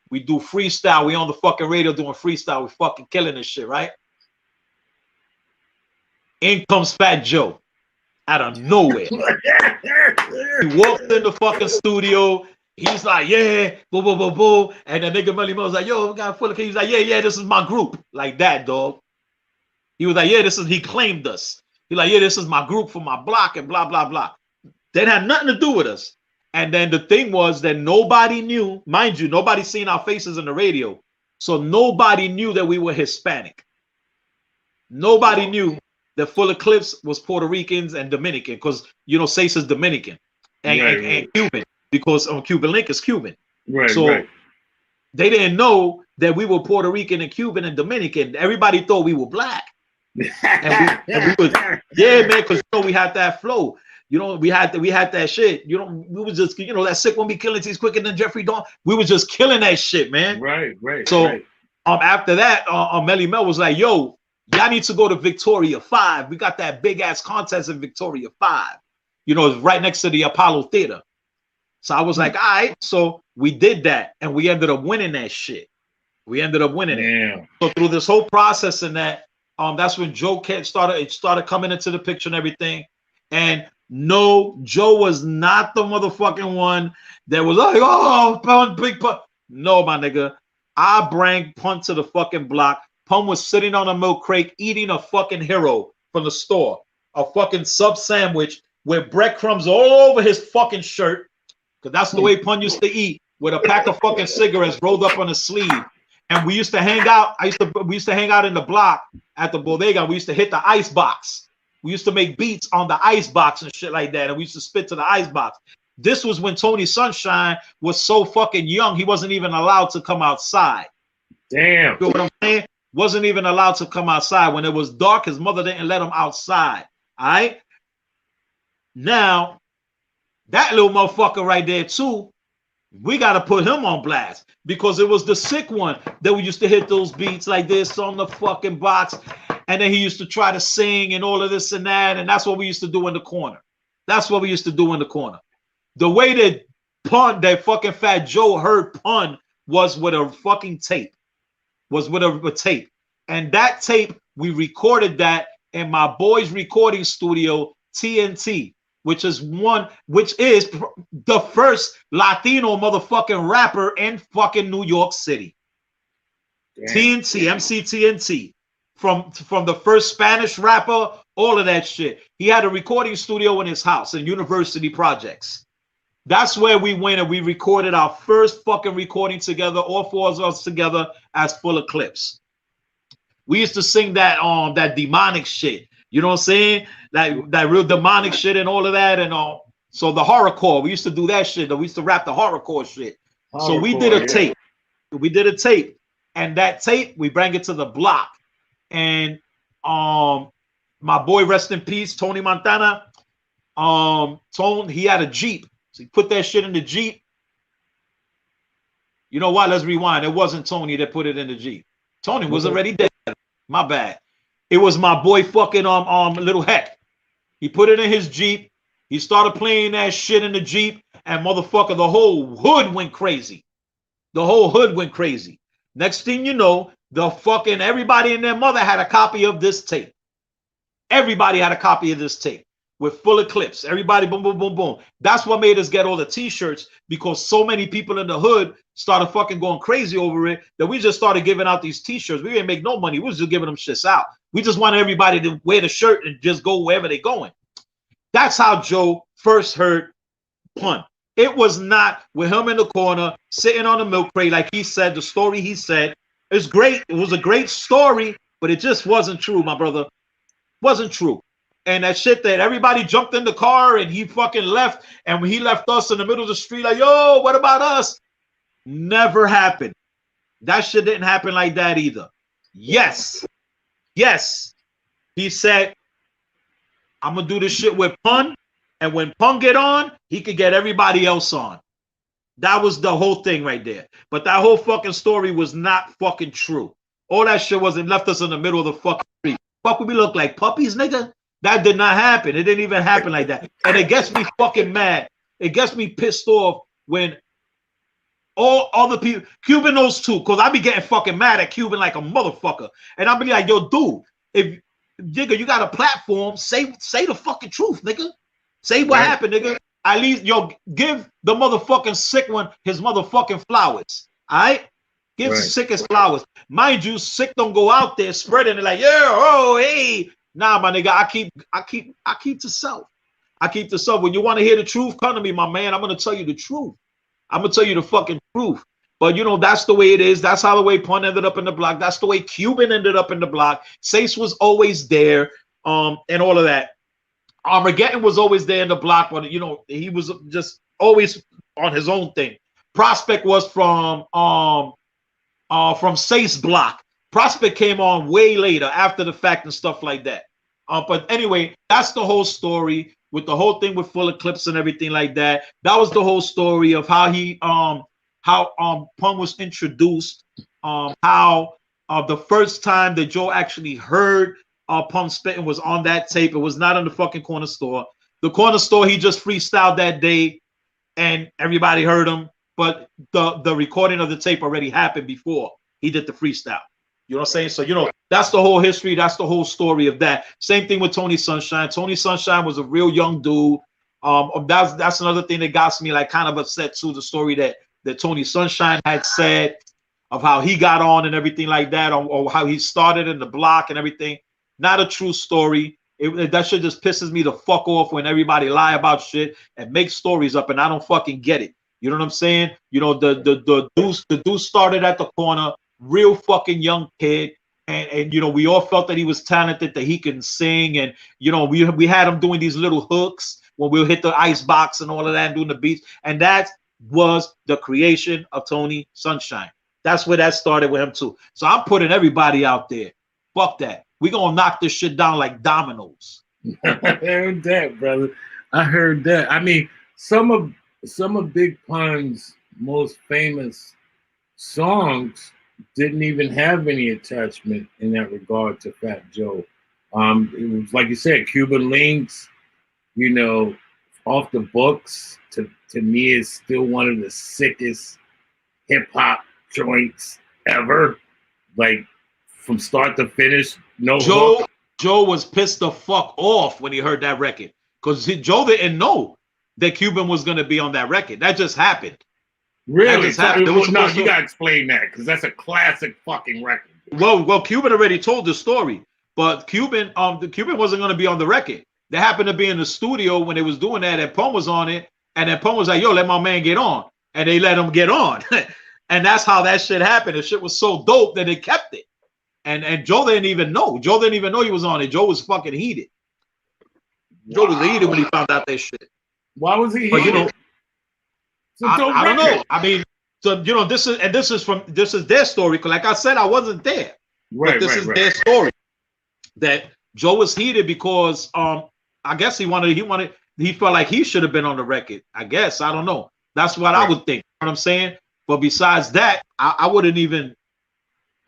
We do freestyle. We on the fucking radio doing freestyle. We fucking killing this shit, right? In comes Fat Joe out of nowhere. He walked in the fucking studio. He's like, yeah, boo, boo, boo, boo. And the nigga Melly Mo was like, yo, we got full of kids. He's like, yeah, this is my group. Like that, dog. He was like, yeah, he claimed us. He's like, yeah, this is my group for my block and blah, blah, blah. That had nothing to do with us. And then the thing was that nobody knew, mind you, nobody seen our faces in the radio. So nobody knew that we were Hispanic. Nobody knew that Full of Clips was Puerto Ricans and Dominican, because, you know, Sace is Dominican and Cuban, because Cuban Link is Cuban. So they didn't know that we were Puerto Rican and Cuban and Dominican. Everybody thought we were black. and we was, yeah, man, because, you know, we had that flow. You know, we had that shit. You know, we was just, you know, that sick when we killing these quicker than Jeffrey Dawn. We was just killing that shit, man. Right. So after that, Melly Mel was like, yo, y'all need to go to Victoria 5. We got that big ass contest in Victoria 5. You know, it's right next to the Apollo Theater. So I was like, all right. So we did that and we ended up winning that shit. We ended up winning it. So through this whole process and that, that's when Joe started coming into the picture and everything. And no, Joe was not the motherfucking one that was like, oh, Pun, big Pun. No, my nigga. I bring Pun to the fucking block. Pun was sitting on a milk crate eating a fucking hero from the store. A fucking sub sandwich with breadcrumbs all over his fucking shirt. Because that's the way Pun used to eat, with a pack of fucking cigarettes rolled up on his sleeve. And we used to hang out. We used to hang out in the block at the bodega. We used to hit the ice box. We used to make beats on the ice box and shit like that. And we used to spit to the ice box. This was when Tony Sunshine was so fucking young, he wasn't even allowed to come outside. Damn. You know what I'm saying? Wasn't even allowed to come outside. When it was dark, his mother didn't let him outside. All right? Now, that little motherfucker right there, too, we got to put him on blast, because it was the sick one that we used to hit those beats like this on the fucking box. And then he used to try to sing and all of this and that. And that's what we used to do in the corner. That's what we used to do in the corner. The way that Pun, that fucking Fat Joe heard Pun was with a fucking tape. Was with a tape. And that tape, we recorded that in my boy's recording studio, TNT, which is the first Latino motherfucking rapper in fucking New York City. Damn. TNT, MC TNT. From the first Spanish rapper, all of that shit. He had a recording studio in his house in University Projects. That's where we went and we recorded our first fucking recording together, all four of us together as Full of Clips. We used to sing that that demonic shit. You know what I'm saying? That real demonic shit and all of that and all. So the horrorcore, we used to do that shit. We used to rap the horrorcore shit. So we did a tape. We did a tape. And that tape, we bring it to the block. And my boy, rest in peace, Tony Montana. Tone, he had a Jeep. So he put that shit in the Jeep. You know what? Let's rewind. It wasn't Tony that put it in the Jeep. Tony was already dead. My bad. It was my boy fucking Little Heck. He put it in his Jeep. He started playing that shit in the Jeep, and motherfucker, the whole hood went crazy. The whole hood went crazy. Next thing you know, the fucking everybody and their mother had a copy of this tape. Everybody had a copy of this tape with Full of Clips. Everybody, boom, boom, boom, boom. That's what made us get all the t-shirts, because so many people in the hood started fucking going crazy over it that we just started giving out these t-shirts. We didn't make no money. We was just giving them shits out. We just wanted everybody to wear the shirt and just go wherever they're going. That's how Joe first heard Pun. It was not with him in the corner, sitting on a milk crate, like he said, the story he said. It's great. It was a great story, but it just wasn't true, my brother. Wasn't true. And that shit that everybody jumped in the car and he fucking left, and when he left us in the middle of the street, like, yo, what about us? Never happened. That shit didn't happen like that either. Yes. He said, I'm gonna do this shit with Pun, and when Pun get on, he could get everybody else on. That was the whole thing right there. But that whole fucking story was not fucking true. All that shit wasn't left us in the middle of the fucking street. Fuck, would we look like puppies, nigga? That did not happen. It didn't even happen like that. And it gets me fucking mad. It gets me pissed off when all other people, Cuban knows too, because I be getting fucking mad at Cuban like a motherfucker. And I'll be like, yo, dude, if nigga, you got a platform, say the fucking truth, nigga. Say what happened, nigga. At least, yo, give the motherfucking sick one his motherfucking flowers. All right? Give Sick his flowers. Mind you, Sick don't go out there spreading it like, yeah, oh, hey. Nah, my nigga, I keep to self. I keep to self. When you want to hear the truth, come to me, my man. I'm gonna tell you the truth. I'm gonna tell you the fucking truth. But you know, that's the way it is. That's how the way Pun ended up in the block. That's the way Cuban ended up in the block. Sace was always there, and all of that. Armageddon was always there in the block, but you know, he was just always on his own thing. Prospect was from Sace block. Prospect came on way later after the fact and stuff like that. But anyway, that's the whole story with the whole thing with Full Eclipse and everything like that. That was the whole story of how he Pun was introduced, how the first time that Joe actually heard Pun spitting was on that tape. It was not on the fucking corner store. The corner store, he just freestyled that day and everybody heard him. But the recording of the tape already happened before he did the freestyle. You know what I'm saying? So, you know, that's the whole history. That's the whole story of that. Same thing with Tony Sunshine. Tony Sunshine was a real young dude. That's another thing that got me like kind of upset too. The story that Tony Sunshine had said of how he got on and everything like that, or how he started in the block and everything. Not a true story. That shit just pisses me the fuck off when everybody lie about shit and make stories up and I don't fucking get it. You know what I'm saying? You know, the dude started at the corner. Real fucking young kid, and you know, we all felt that he was talented, that he can sing, and you know, we had him doing these little hooks when we'll hit the ice box and all of that and doing the beats, and that was the creation of Tony Sunshine. That's where that started with him too. So I'm putting everybody out there. Fuck that. We gonna knock this shit down like dominoes. I heard that, brother. I heard that. I mean, some of Big Pun's most famous songs didn't even have any attachment in that regard to Fat Joe. It was like you said, Cuban Links, you know, Off the Books, to me is still one of the sickest hip hop joints ever. Like from start to finish, no hook. Joe was pissed the fuck off when he heard that record. Because Joe didn't know that Cuban was gonna be on that record. That just happened. Really? You gotta explain that because that's a classic fucking record. Well, Cuban already told the story, but Cuban wasn't going to be on the record. They happened to be in the studio when they was doing that, and Pun was on it, and then Pun was like, "Yo, let my man get on," and they let him get on, and that's how that shit happened. The shit was so dope that they kept it, and Joe didn't even know. Joe didn't even know he was on it. Joe was fucking heated. Joe was heated when he found out that shit. Why was he heated? But, you know, I don't know. I mean, so you know, this is their story. Because like I said, I wasn't there. Right. But this is their story. That Joe was heated because I guess he felt like he should have been on the record. I guess I don't know. That's what I would think. You know what I'm saying? But besides that, I wouldn't even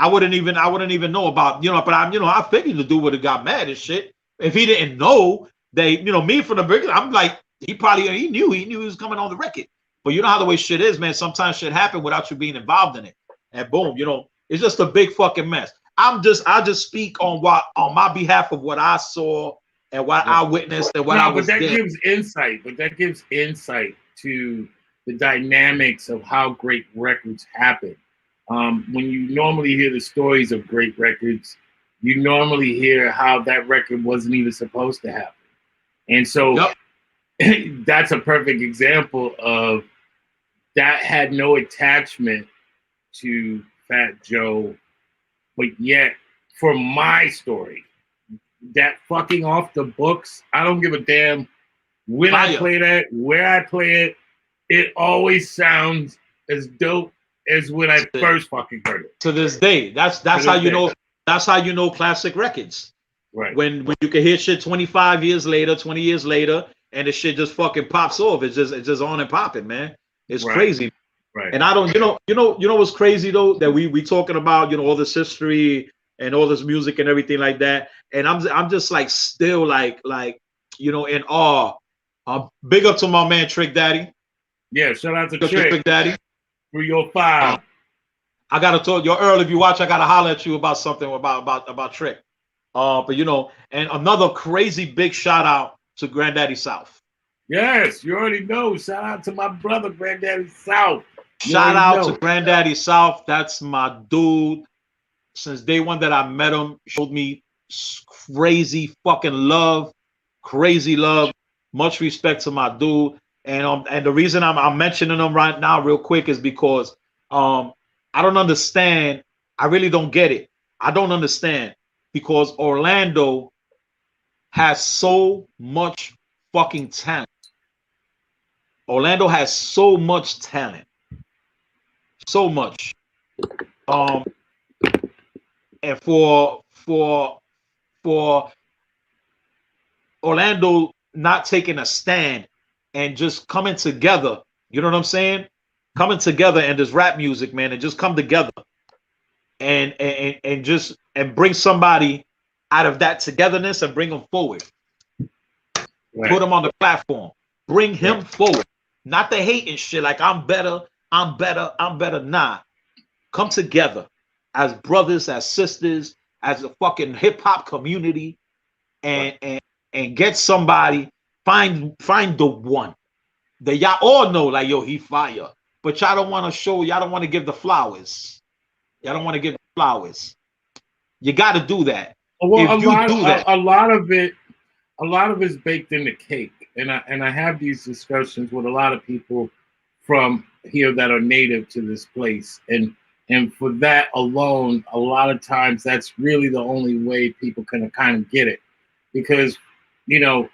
know about, you know. But I figured the dude would have got mad and shit if he didn't know. Me from the beginning, I'm like, he knew he was coming on the record. But you know how the way shit is, man. Sometimes shit happen without you being involved in it, and boom, you know, it's just a big fucking mess. I just speak on my behalf of what I saw and what I witnessed and what I was there. Gives insight. But that gives insight to the dynamics of how great records happen. When you normally hear the stories of great records, you normally hear how that record wasn't even supposed to happen, and so that's a perfect example of. That had no attachment to Fat Joe, but yet, for my story, that fucking Off the Books, I don't give a damn when I play that, where I play it, it always sounds as dope is when I first fucking heard it. To this day, that's how you know. That's how you know classic records. Right. When you can hear shit 25 years later, 20 years later, and the shit just fucking pops off. It's just on and popping, man. It's crazy. Right. And I don't, you know what's crazy though, that we talking about, you know, all this history and all this music and everything like that. And I'm just like still like you know, in awe. Big up to my man Trick Daddy. Yeah, shout out to Trick Daddy. 305. I gotta talk yo Earl, if you watch, I gotta holler at you about something about Trick. But you know, and another crazy big shout out to Granddaddy South. Yes, you already know. Shout out to my brother Granddaddy South. Shout out to Granddaddy South. That's my dude. Since day one that I met him, showed me crazy fucking love, crazy love. Much respect to my dude. And the reason I'm mentioning him right now real quick is because I don't understand. I really don't get it. I don't understand because Orlando has so much fucking talent. Orlando has so much talent. So much. And for Orlando not taking a stand and just coming together, you know what I'm saying? Coming together in this rap music, man, and just come together and bring somebody out of that togetherness and bring them forward. Right. Put him on the platform. Bring him forward. Not the hating shit like I'm better. Nah. Come together as brothers, as sisters, as a fucking hip hop community, and get somebody. Find the one that y'all all know, like, yo, he fire. But y'all don't want to show, y'all don't want to give the flowers. Y'all don't want to give the flowers. You got to do that. Well, a lot of it is baked in the cake. And I have these discussions with a lot of people from here that are native to this place. And for that alone, a lot of times that's really the only way people can kind of get it. Because, you know,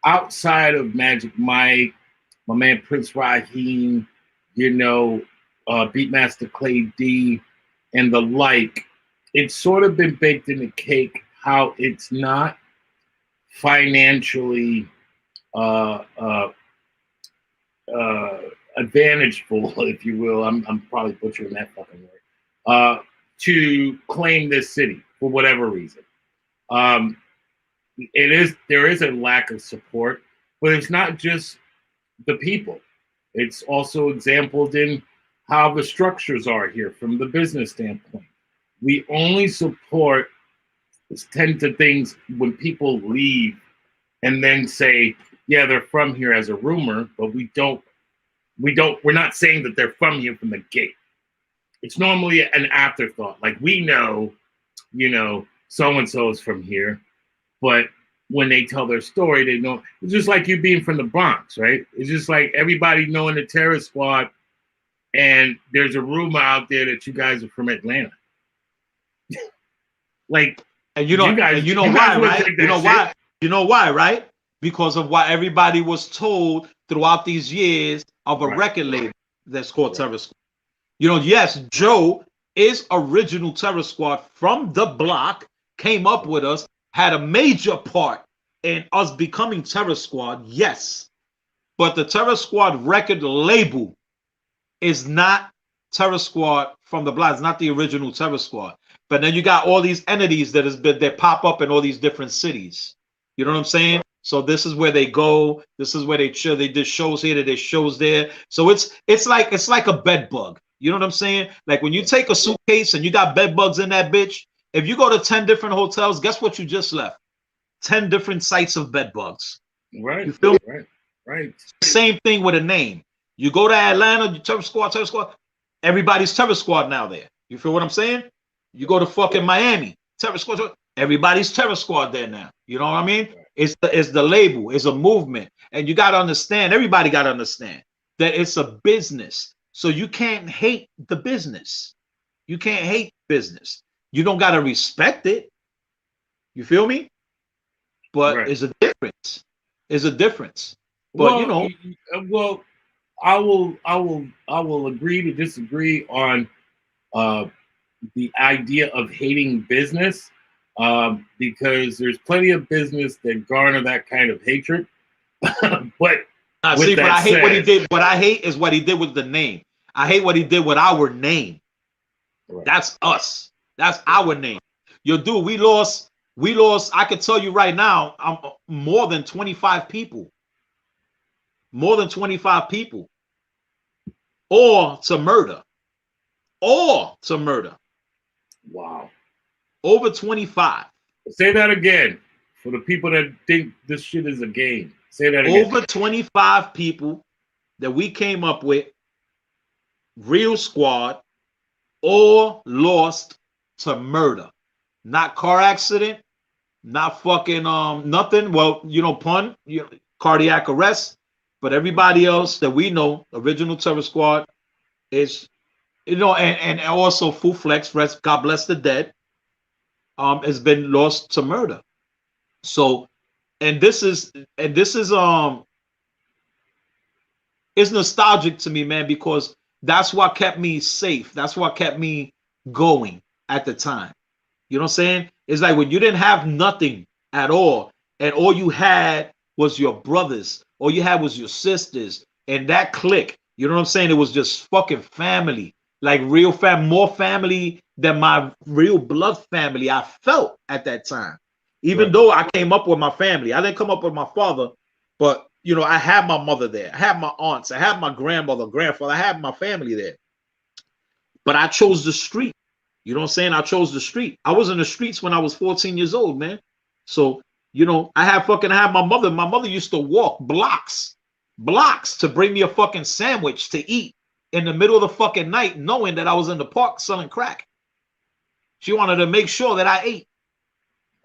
outside of Magic Mike, my man Prince Raheem, you know, Beatmaster Clay D, and the like, it's sort of been baked in the cake how it's not financially advantageful, if you will. I'm probably butchering that fucking word. To claim this city for whatever reason. There is a lack of support, but it's not just the people. It's also exampled in how the structures are here from the business standpoint. We only support tend to things when people leave and then say, yeah, they're from here as a rumor, but we're not saying that they're from here from the gate. It's normally an afterthought. Like, we know, you know, so-and-so is from here, but when they tell their story, they know. It's just like you being from the Bronx, right? It's just like everybody knowing the Terror Squad, and there's a rumor out there that you guys are from Atlanta. Like, and you know why, right? You know why, right? Because of what everybody was told throughout these years of a record label that's called Terror Squad. You know, yes, Joe is original Terror Squad from the block, came up with us, had a major part in us becoming Terror Squad, yes. But the Terror Squad record label is not Terror Squad from the block. It's not the original Terror Squad. But then you got all these entities that pop up in all these different cities. You know what I'm saying? So this is where they go. This is where they chill. They did shows here, they did shows there. So it's like a bed bug. You know what I'm saying? Like when you take a suitcase and you got bed bugs in that bitch, if you go to 10 different hotels, guess what you just left? 10 different sites of bed bugs. Right. You feel me? Right. Same thing with a name. You go to Atlanta, Terror Squad. Everybody's Terror Squad now there. You feel what I'm saying? You go to fucking Miami, Terror Squad. Everybody's Terror Squad there now. You know what I mean? It's the label. It's a movement. And you got to understand, everybody got to understand that it's a business. So you can't hate the business. You can't hate business. You don't got to respect it. You feel me? But it's a difference. It's a difference. But, well, will agree to disagree on uh, the idea of hating business, because there's plenty of business that garner that kind of hatred. But with See, but that I hate what he said, did. What I hate is what he did with the name. I hate what he did with our name. right. That's us. That's our name. Yo, dude, we lost. We lost. I could tell you right now, more than 25 people. More than 25 people. Or to murder. Or to murder. Wow. Over 25. Say that again for the people that think this shit is a game. Say that again. Over 25 people that we came up with, real squad, or lost to murder. Not car accident, not fucking nothing. Well, pun, cardiac arrest. But everybody else that we know, original terror squad, is and also full flex, rest, God bless the dead, has been lost to murder. So, and this is it's nostalgic to me, man, because that's what kept me safe. That's what kept me going at the time. You know what I'm saying? It's like when you didn't have nothing at all, and all you had was your brothers, all you had was your sisters, and that clique. You know what I'm saying? It was just fucking family, like real more family than my real blood family I felt at that time. Even Right. though I came up with my family, I didn't come up with my father, but I had my mother there, I had my aunts, I had my grandmother, grandfather, I had my family there. But I chose the street. You know what I'm saying? I chose the street. I was in the streets when I was 14 years old, man. So, I had my mother. My mother used to walk blocks to bring me a fucking sandwich to eat in the middle of the fucking night, knowing that I was in the park selling crack. She wanted to make sure that I ate.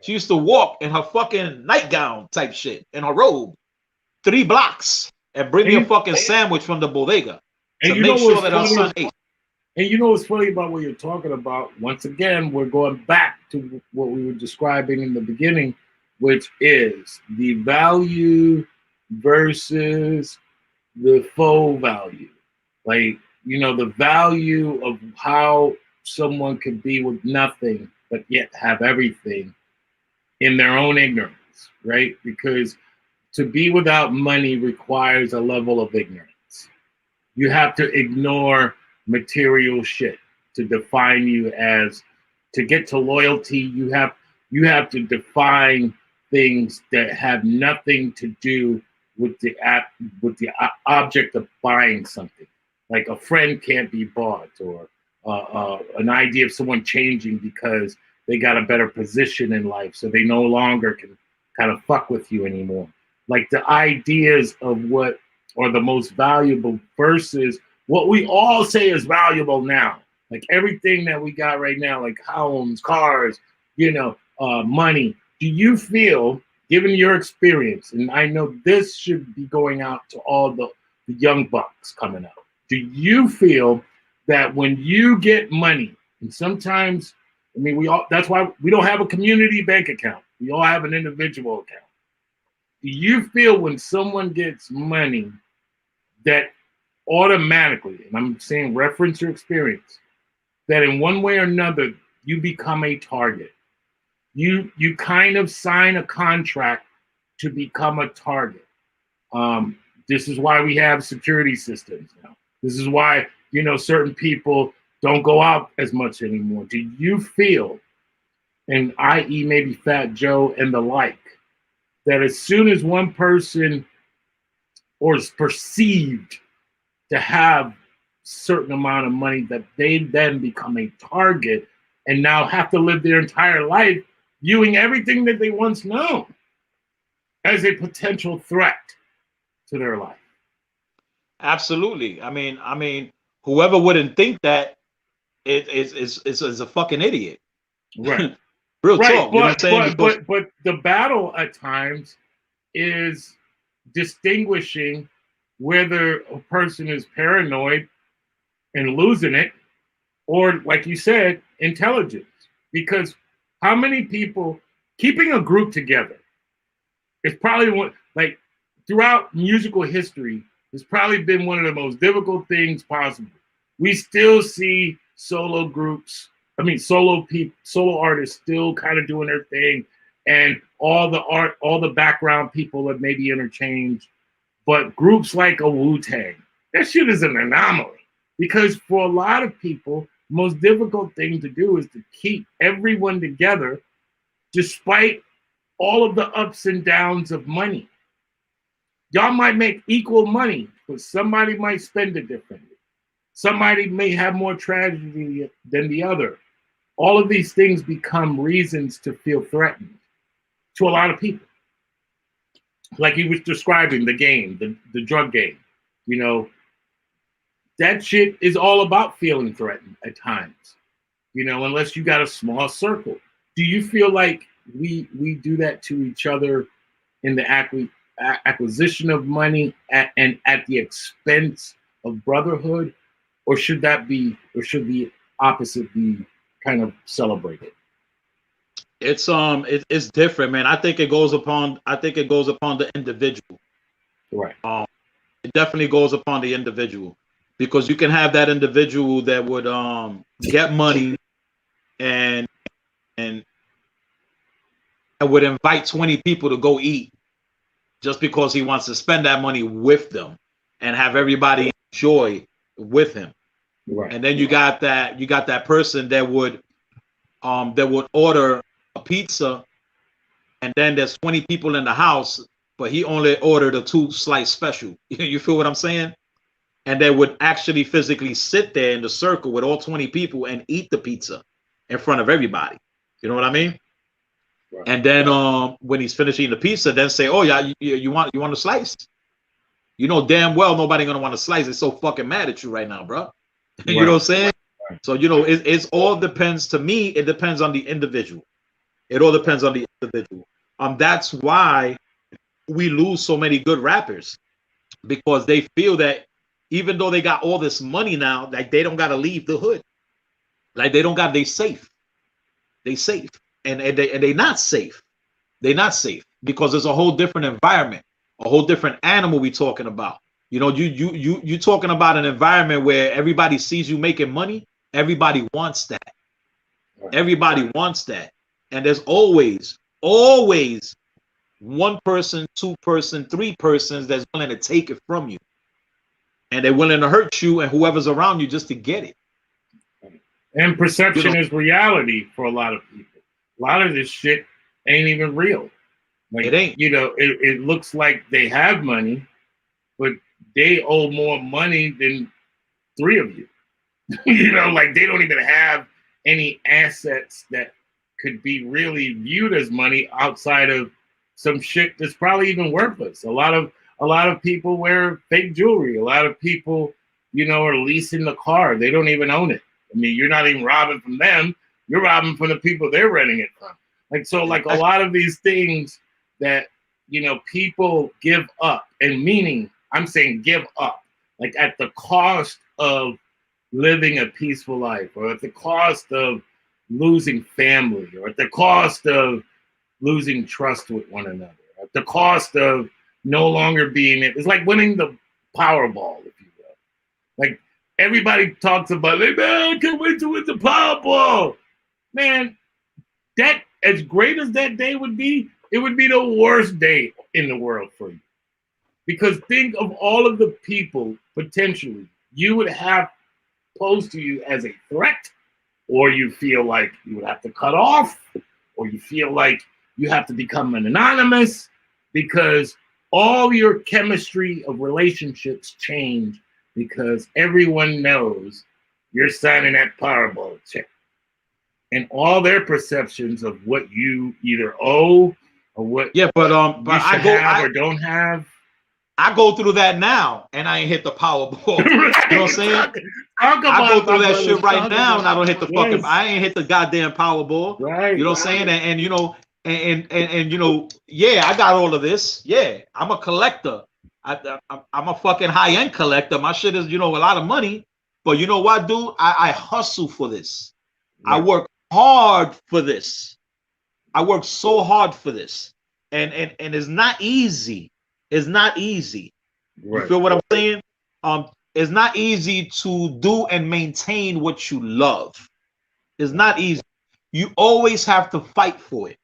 She used to walk in her fucking nightgown type shit, in her robe, 3 blocks, and bring me a fucking sandwich from the bodega to make sure that her son ate. And you know what's funny about what you're talking about? Once again, we're going back to what we were describing in the beginning, which is the value versus the faux value. Like, the value of how someone could be with nothing, but yet have everything in their own ignorance, right? Because to be without money requires a level of ignorance. You have to ignore material shit to define you. As to get to loyalty, you have to define things that have nothing to do with the object of buying something. Like a friend can't be bought, or an idea of someone changing because they got a better position in life, so they no longer can kind of fuck with you anymore. Like the ideas of what are the most valuable versus what we all say is valuable now. Like everything that we got right now, like homes, cars, money. Do you feel, given your experience, and I know this should be going out to all the young bucks coming up, do you feel that when you get money, and sometimes, that's why we don't have a community bank account. We all have an individual account. Do you feel when someone gets money that automatically, and I'm saying reference your experience, that in one way or another you become a target? You kind of sign a contract to become a target. This is why we have security systems now. This is why certain people don't go out as much anymore. Do you feel, and i.e. maybe Fat Joe and the like, that as soon as one person or is perceived to have certain amount of money, that they then become a target and now have to live their entire life viewing everything that they once known as a potential threat to their life? Absolutely. I mean, whoever wouldn't think that is a fucking idiot. Right. Real Right. talk. You know what I'm saying? But the battle at times is distinguishing whether a person is paranoid and losing it, or, like you said, intelligence. Because how many people, keeping a group together is probably one, like throughout musical history, It's probably been one of the most difficult things possible. We still see solo groups, solo artists still kind of doing their thing, and all the background people that maybe interchanged. But groups like a Wu-Tang, that shit is an anomaly. Because for a lot of people, the most difficult thing to do is to keep everyone together despite all of the ups and downs of money. Y'all might make equal money, but somebody might spend it differently. Somebody may have more tragedy than the other. All of these things become reasons to feel threatened to a lot of people. Like he was describing the game, the drug game. You know, that shit is all about feeling threatened at times. You know, unless you got a small circle. Do you feel like we do that to each other in the acquisition of money and at the expense of brotherhood, or should the opposite be kind of celebrated? It's different, man. I think it goes upon the individual. Right. It definitely goes upon the individual, because you can have that individual that would get money and would invite 20 people to go eat just because he wants to spend that money with them and have everybody enjoy with him. Right. And then you got that person that would order a pizza, and then there's 20 people in the house, but he only ordered a 2-slice special. You feel what I'm saying? And they would actually physically sit there in the circle with all 20 people and eat the pizza in front of everybody. You know what I mean? Right. And then when he's finished eating the pizza, then say, "Oh yeah, you want a slice?" You know damn well nobody gonna want a slice. They're so fucking mad at you right now, bro. Right. You know what I'm saying? Right. So you know it's all depends. To me, it depends on the individual. It all depends on the individual. That's why we lose so many good rappers, because they feel that even though they got all this money now, like they don't gotta leave the hood. Like they safe. They safe. And they not safe. They're not safe because there's a whole different environment, a whole different animal we talking about. You know, you talking about an environment where everybody sees you making money. Everybody wants that. Everybody wants that. And there's always one person, 2 person, 3 persons that's willing to take it from you. And they're willing to hurt you and whoever's around you just to get it. And perception is reality for a lot of people. A lot of this shit ain't even real. Like, it ain't. You know, it looks like they have money, but they owe more money than 3 of you. You know, like they don't even have any assets that could be really viewed as money outside of some shit that's probably even worthless. A lot of people wear fake jewelry. A lot of people, you know, are leasing the car. They don't even own it. I mean, you're not even robbing from them. You're robbing from the people they're renting it from. Like, so like a lot of these things that, you know, people give up, and meaning I'm saying give up, like at the cost of living a peaceful life, or at the cost of losing family, or at the cost of losing trust with one another, at the cost of no longer being it. It's like winning the Powerball, if you will. Like everybody talks about, like, man, I can't wait to win the Powerball. Man, that, as great as that day would be, it would be the worst day in the world for you. Because think of all of the people potentially you would have posed to you as a threat, or you feel like you would have to cut off, or you feel like you have to become an anonymous, because all your chemistry of relationships change because everyone knows you're signing that Powerball check. And all their perceptions of what you either owe or what you should have or don't have. I go through that now, and I ain't hit the Powerball. You know what I'm saying? I go through that shit right now, and I don't hit the fucking. I ain't hit the goddamn Powerball. Right. You know what I'm saying? And you know, and you know, yeah, I got all of this. Yeah, I'm a collector. I'm a fucking high end collector. My shit is, you know, a lot of money. But you know what, dude? I hustle for this. Right. I work hard for this. I work so hard for this, and it's not easy. It's not easy. You Right. feel what I'm saying? It's not easy to do and maintain what you love. It's not easy. You always have to fight for it.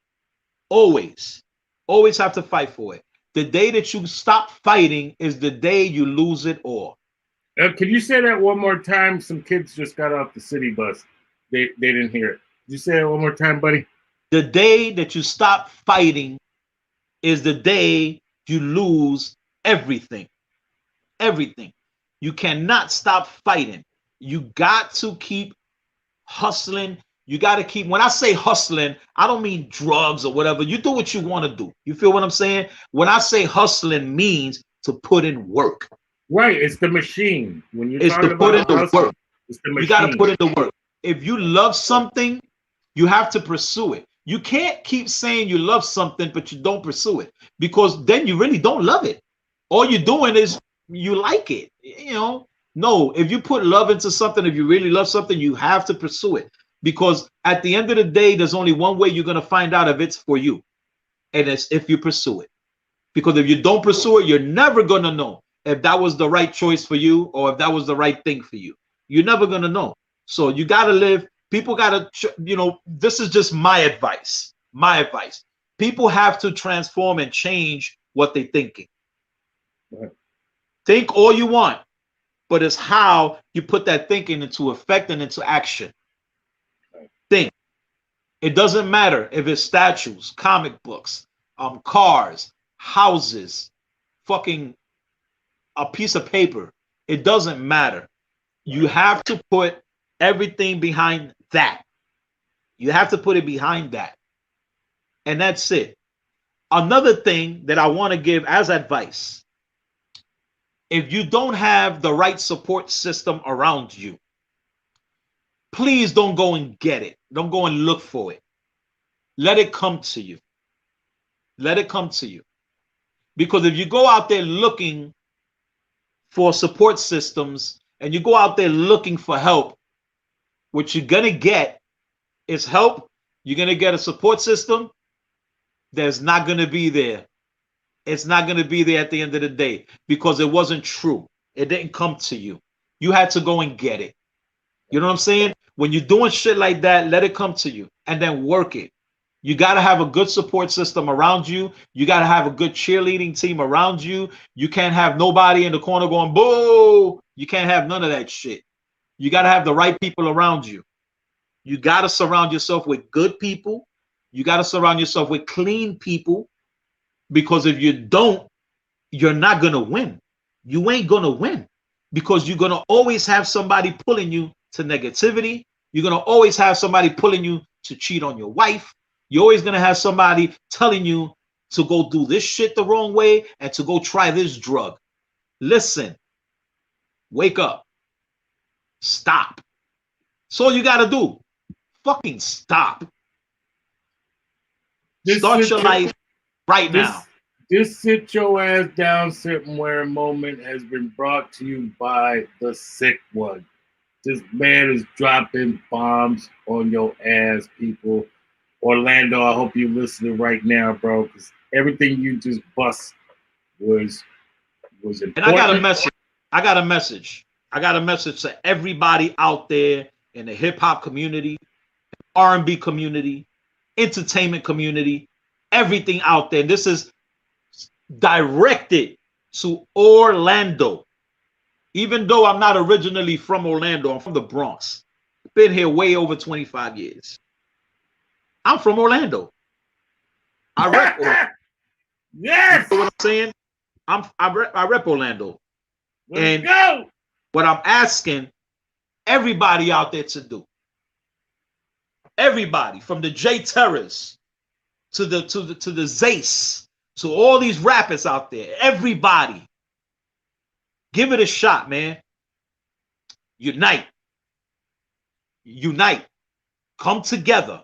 Always. Always have to fight for it. The day that you stop fighting is the day you lose it all. Can you say that one more time? Some kids just got off the city bus. They didn't hear it. Did you say it one more time, buddy? The day that you stop fighting is the day you lose everything. Everything. You cannot stop fighting. You got to keep hustling. You got to keep, when I say hustling, I don't mean drugs or whatever. You do what you want to do. You feel what I'm saying? When I say hustling means to put in work. Right. It's the machine. When you're It's talking to put in about the hustling, work. it's the You got to machine. put in the work. If you love something, you have to pursue it. You can't keep saying you love something, but you don't pursue it, because then you really don't love it. All you're doing is you like it. You know, no, if you put love into something, if you really love something, you have to pursue it, because at the end of the day, there's only one way you're going to find out if it's for you. And it's if you pursue it. Because if you don't pursue it, you're never going to know if that was the right choice for you or if that was the right thing for you. You're never going to know. So you got to live. People got to, you know, this is just my advice. My advice. People have to transform and change what they're thinking. Right. Think all you want, but it's how you put that thinking into effect and into action. Right. Think. It doesn't matter if it's statues, comic books, cars, houses, fucking a piece of paper. It doesn't matter. You have to put everything behind that. You have to put it behind that. And that's it. Another thing that I want to give as advice, if you don't have the right support system around you, please don't go and get it. Don't go and look for it. Let it come to you. Let it come to you. Because if you go out there looking for support systems and you go out there looking for help, what you're going to get is help. You're going to get a support system that's not going to be there. It's not going to be there at the end of the day because it wasn't true. It didn't come to you. You had to go and get it. You know what I'm saying? When you're doing shit like that, let it come to you and then work it. You got to have a good support system around you. You got to have a good cheerleading team around you. You can't have nobody in the corner going, boo. You can't have none of that shit. You got to have the right people around you. You got to surround yourself with good people. You got to surround yourself with clean people, because if you don't, you're not going to win. You ain't going to win, because you're going to always have somebody pulling you to negativity. You're going to always have somebody pulling you to cheat on your wife. You're always going to have somebody telling you to go do this shit the wrong way and to go try this drug. Listen, wake up. Stop. That's all you got to do. Fucking stop. Start your life right now. This sit your ass down somewhere moment has been brought to you by the Sick One. This man is dropping bombs on your ass, people. Orlando, I hope you're listening right now, bro, because everything you just bust was important. And I got a message. I got a message to everybody out there in the hip hop community, R&B community, entertainment community, everything out there. This is directed to Orlando. Even though I'm not originally from Orlando, I'm from the Bronx. Been here way over 25 years. I'm from Orlando. I rep Orlando. Yes. You know what I'm saying? I rep Orlando. Let's go. What I'm asking everybody out there to do, everybody from the J Terrors to the Zace, to all these rappers out there, everybody, give it a shot, man. Unite. Come together.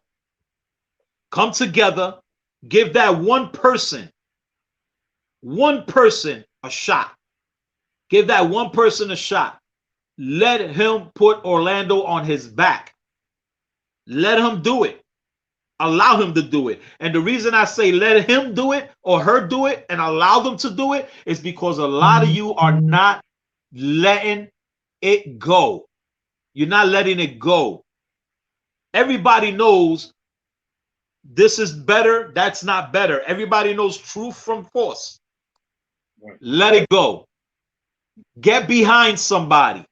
Come together. Give that one person a shot. Give that one person a shot. Let him put Orlando on his back. Let him do it. Allow him to do it. And the reason I say let him do it or her do it and allow them to do it is because a lot of you are not letting it go. You're not letting it go. Everybody knows this is better, that's not better. Everybody knows truth from false. Let it go. Get behind somebody.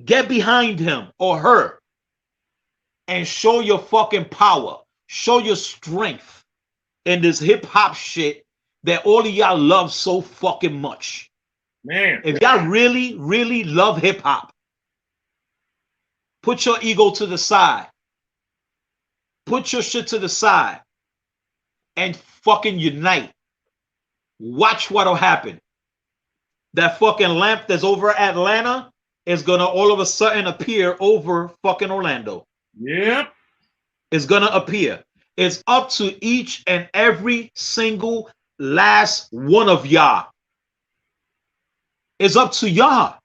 Get behind him or her. And show your fucking power. Show your strength in this hip hop shit that all of y'all love so fucking much. Man. If y'all really, really love hip hop, put your ego to the side. Put your shit to the side and fucking unite. Watch what'll happen. That fucking lamp that's over Atlanta is gonna all of a sudden appear over fucking Orlando. Yep. It's gonna appear. It's up to each and every single last one of y'all. It's up to y'all.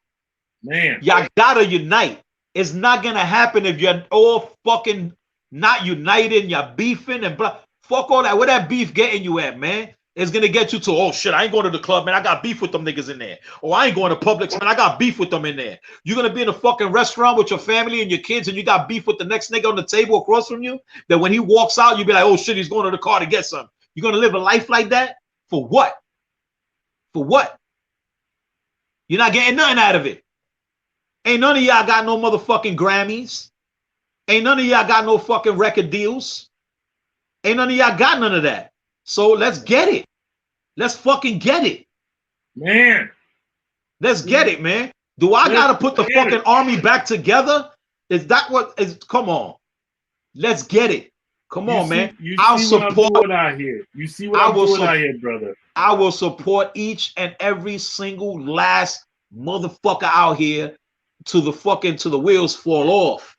Man. Y'all gotta unite. It's not gonna happen if you're all fucking not united, you're beefing and blah. Fuck all that. Where that beef getting you at, man? It's gonna get you to, oh shit, I ain't going to the club, man. I got beef with them niggas in there. Or I ain't going to Publix, man. I got beef with them in there. You're gonna be in a fucking restaurant with your family and your kids, and you got beef with the next nigga on the table across from you. That when he walks out, you be like, oh shit, he's going to the car to get some. You're gonna live a life like that? For what? For what? You're not getting nothing out of it. Ain't none of y'all got no motherfucking Grammys. Ain't none of y'all got no fucking record deals. Ain't none of y'all got none of that. So let's get it. Let's fucking get it. Man. Let's get it, man. Do I gotta put the fucking army back together? Is that what is? Come on. Let's get it. Come on, man. I'll support what I hear. You see what I'm doing out here, brother. I will support each and every single last motherfucker out here to the wheels fall off.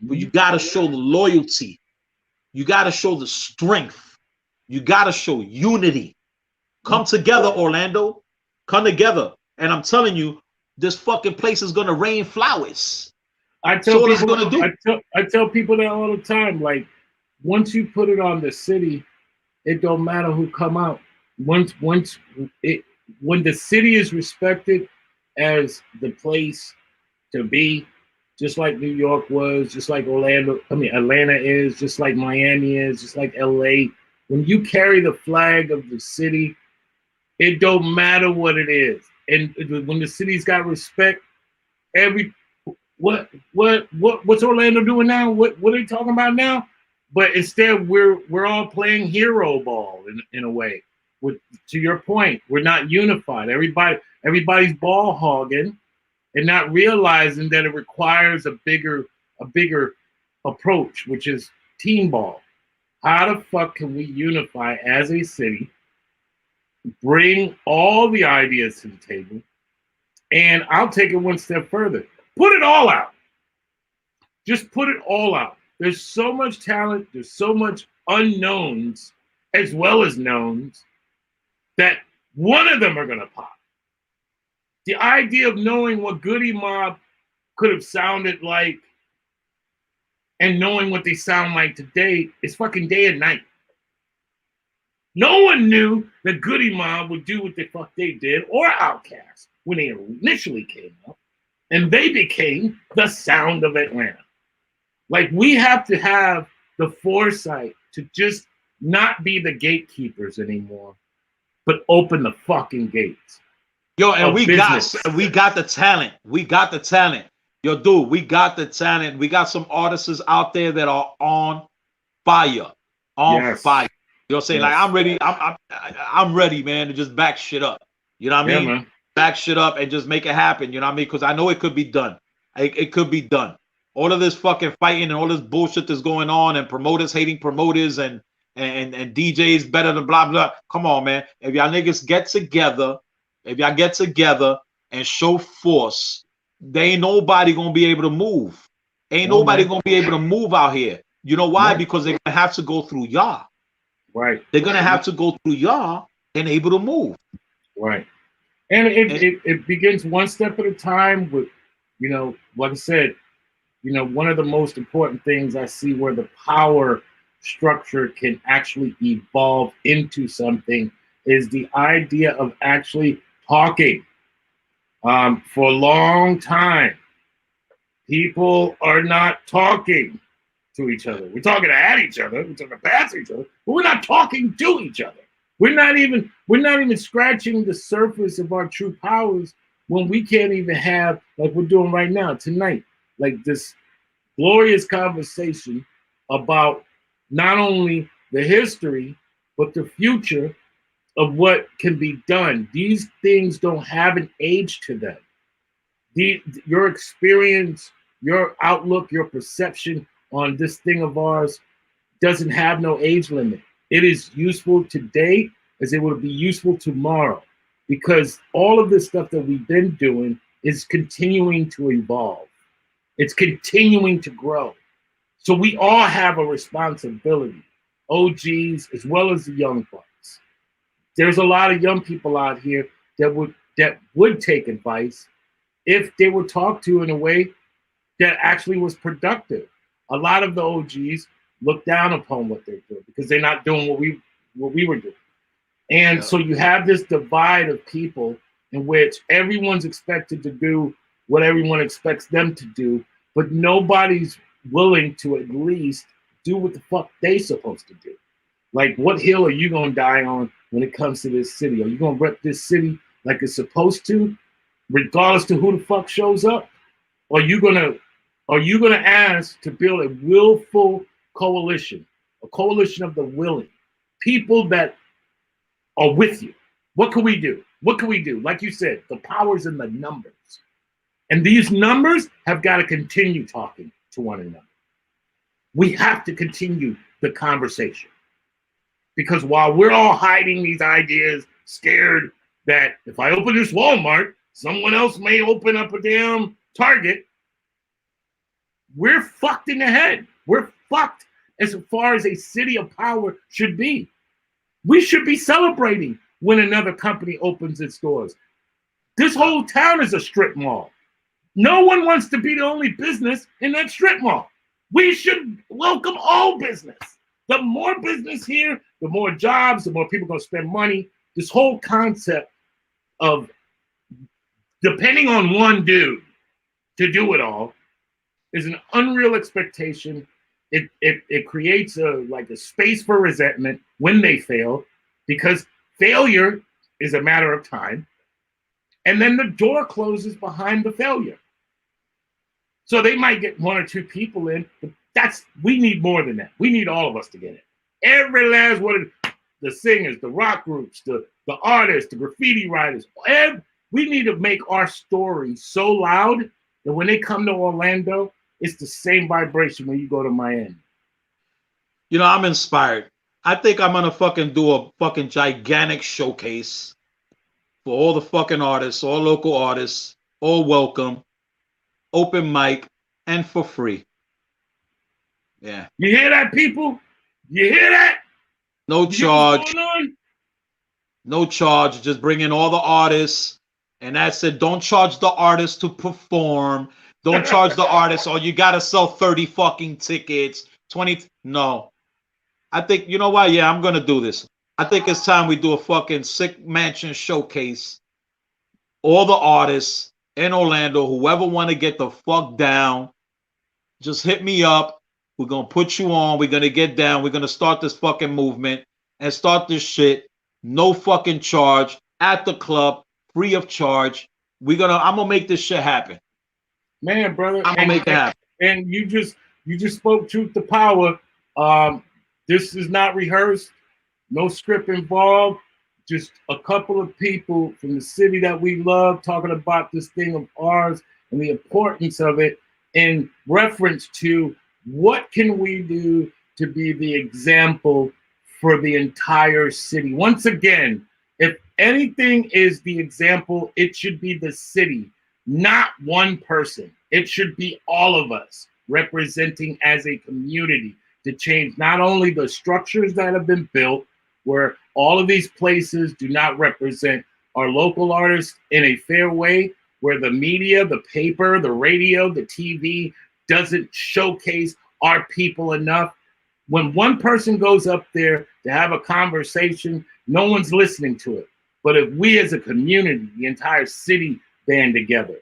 But you gotta show the loyalty. You gotta show the strength. You gotta show unity. Come together, Orlando. Come together. And I'm telling you, this fucking place is gonna rain flowers. I tell people that all the time. Like, once you put it on the city, it don't matter who come out. When the city is respected as the place to be, just like New York was, just like Atlanta is, just like Miami is, just like LA. When you carry the flag of the city, it don't matter what it is. And when the city's got respect, what's Orlando doing now? What are they talking about now? But instead, we're all playing hero ball in a way. To your point, we're not unified. Everybody's ball hogging and not realizing that it requires a bigger approach, which is team ball. How the fuck can we unify as a city, bring all the ideas to the table, and I'll take it one step further. Put it all out. Just put it all out. There's so much talent, there's so much unknowns as well as knowns that one of them are gonna pop. The idea of knowing what Goody Mob could have sounded like and knowing what they sound like today is fucking day and night. No one knew that Goody Mob would do what the fuck they did, or Outkast, when they initially came up, and they became the sound of Atlanta. Like, we have to have the foresight to just not be the gatekeepers anymore, but open the fucking gates. Yo, and we got the talent. We got the talent. Yo, dude, we got the talent. We got some artists out there that are on fire. Fire. You know what I'm saying? Like, I'm ready. I'm ready, man, to just back shit up. You know what I mean? Man. Back shit up and just make it happen. You know what I mean? Because I know it could be done. It could be done. All of this fucking fighting and all this bullshit that's going on, and promoters hating promoters and DJs better than blah blah. Come on, man. If y'all niggas get together, and show force, there ain't nobody gonna be able to move. Ain't nobody gonna be able to move out here. You know why? Right. Because they're gonna have to go through y'all. Right. They're gonna have to go through y'all and able to move. Right. And it begins one step at a time with, you know, like I said, you know, one of the most important things I see where the power structure can actually evolve into something is the idea of actually talking. For a long time, people are not talking to each other. We're talking at each other. We're talking past each other, but we're not talking to each other. We're not even scratching the surface of our true powers when we can't even have, like we're doing right now tonight, like this glorious conversation about not only the history but the future of what can be done. These things don't have an age to them. Your experience, your outlook, your perception on this thing of ours doesn't have no age limit. It is useful today as it will be useful tomorrow, because all of this stuff that we've been doing is continuing to evolve. It's continuing to grow. So we all have a responsibility, OGs as well as the young folks. There's a lot of young people out here that would take advice if they were talked to in a way that actually was productive. A lot of the OGs look down upon what they're doing because they're not doing what we were doing. And so you have this divide of people in which everyone's expected to do what everyone expects them to do, but nobody's willing to at least do what the fuck they supposed to do. Like, what hill are you gonna die on when it comes to this city? Are you gonna rep this city like it's supposed to, regardless to who the fuck shows up? Or are you gonna ask to build a willful coalition, a coalition of the willing, people that are with you? What can we do? What can we do? Like you said, the power's in the numbers. And these numbers have got to continue talking to one another. We have to continue the conversation. Because while we're all hiding these ideas, scared that if I open this Walmart, someone else may open up a damn Target, we're fucked in the head. We're fucked as far as a city of power should be. We should be celebrating when another company opens its doors. This whole town is a strip mall. No one wants to be the only business in that strip mall. We should welcome all business. The more business here, the more jobs, the more people going to spend money. This whole concept of depending on one dude to do it all is an unreal expectation. It creates a space for resentment when they fail, because failure is a matter of time. And then the door closes behind the failure. So they might get one or two people in, but we need more than that. We need all of us to get in. Every last one of the singers, the rock groups, the artists, the graffiti writers, we need to make our story so loud that when they come to Orlando, it's the same vibration when you go to Miami. You know, I'm inspired. I think I'm gonna fucking do a fucking gigantic showcase for all the fucking artists, all local artists, all welcome, open mic, and for free. Yeah. You hear that, people? You hear that? No charge. No charge. Just bring in all the artists. And that's it. Don't charge the artists to perform. Don't charge the artists. Oh, you gotta sell 30 fucking tickets. 20. No. I think, you know what? Yeah, I'm gonna do this. I think it's time we do a fucking Sick Mansion showcase. All the artists in Orlando, whoever want to get the fuck down, just hit me up. We're gonna put you on. We're gonna get down. We're gonna start this fucking movement and start this shit. No fucking charge at the club, free of charge. I'm gonna make this shit happen. Man, brother, I'm gonna make it happen. And you just spoke truth to power. This is not rehearsed, no script involved. Just a couple of people from the city that we love talking about this thing of ours and the importance of it in reference to what can we do to be the example for the entire city. Once again, if anything is the example, it should be the city, not one person. It should be all of us representing as a community to change not only the structures that have been built, where all of these places do not represent our local artists in a fair way, where the media, the paper, the radio, the TV doesn't showcase our people enough. When one person goes up there to have a conversation, no one's listening to it. But if we as a community, the entire city band together,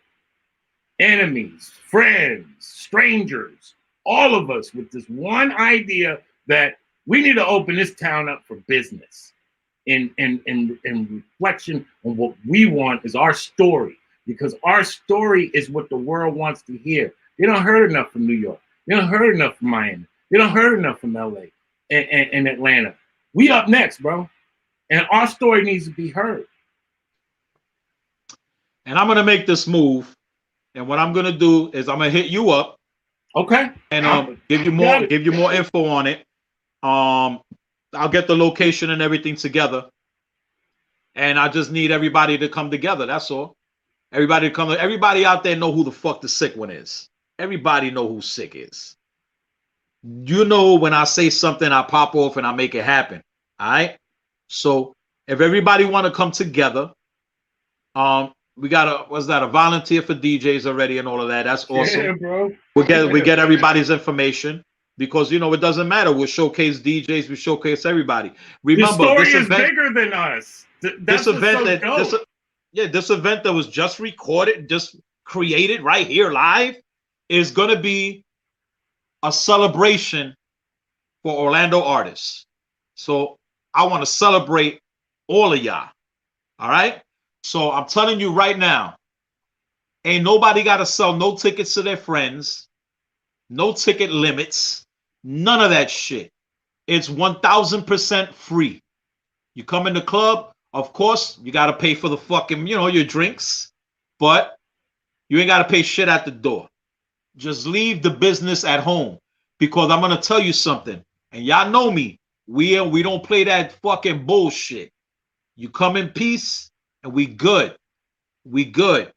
enemies, friends, strangers, all of us with this one idea that we need to open this town up for business in reflection on what we want is our story, because our story is what the world wants to hear. They don't heard enough from New York. They don't heard enough from Miami. They don't heard enough from LA and Atlanta. We up next, bro. And our story needs to be heard. And I'm gonna make this move. And what I'm gonna do is I'm gonna hit you up. Okay. And give you more info on it. I'll get the location and everything together. And I just need everybody to come together. That's all. Everybody to come. Everybody out there know who the fuck the sick one is. Everybody know who sick is. You know, when I say something, I pop off and I make it happen. All right. So if everybody want to come together, we got a volunteer for DJs already and all of that. That's awesome. Yeah, bro. We get everybody's information because, you know, it doesn't matter. We'll showcase DJs. We showcase everybody. Remember, the story this is event, bigger than us. this event that was just recorded, just created right here live, is going to be a celebration for Orlando artists. So I want to celebrate all of y'all. All right. So I'm telling you right now, ain't nobody got to sell no tickets to their friends, no ticket limits, none of that shit. It's 1000% free. You come in the club, of course, you got to pay for the fucking, you know, your drinks, but you ain't got to pay shit at the door. Just leave the business at home, because I'm going to tell you something, and y'all know me. We don't play that fucking bullshit. You come in peace, and we good. We good.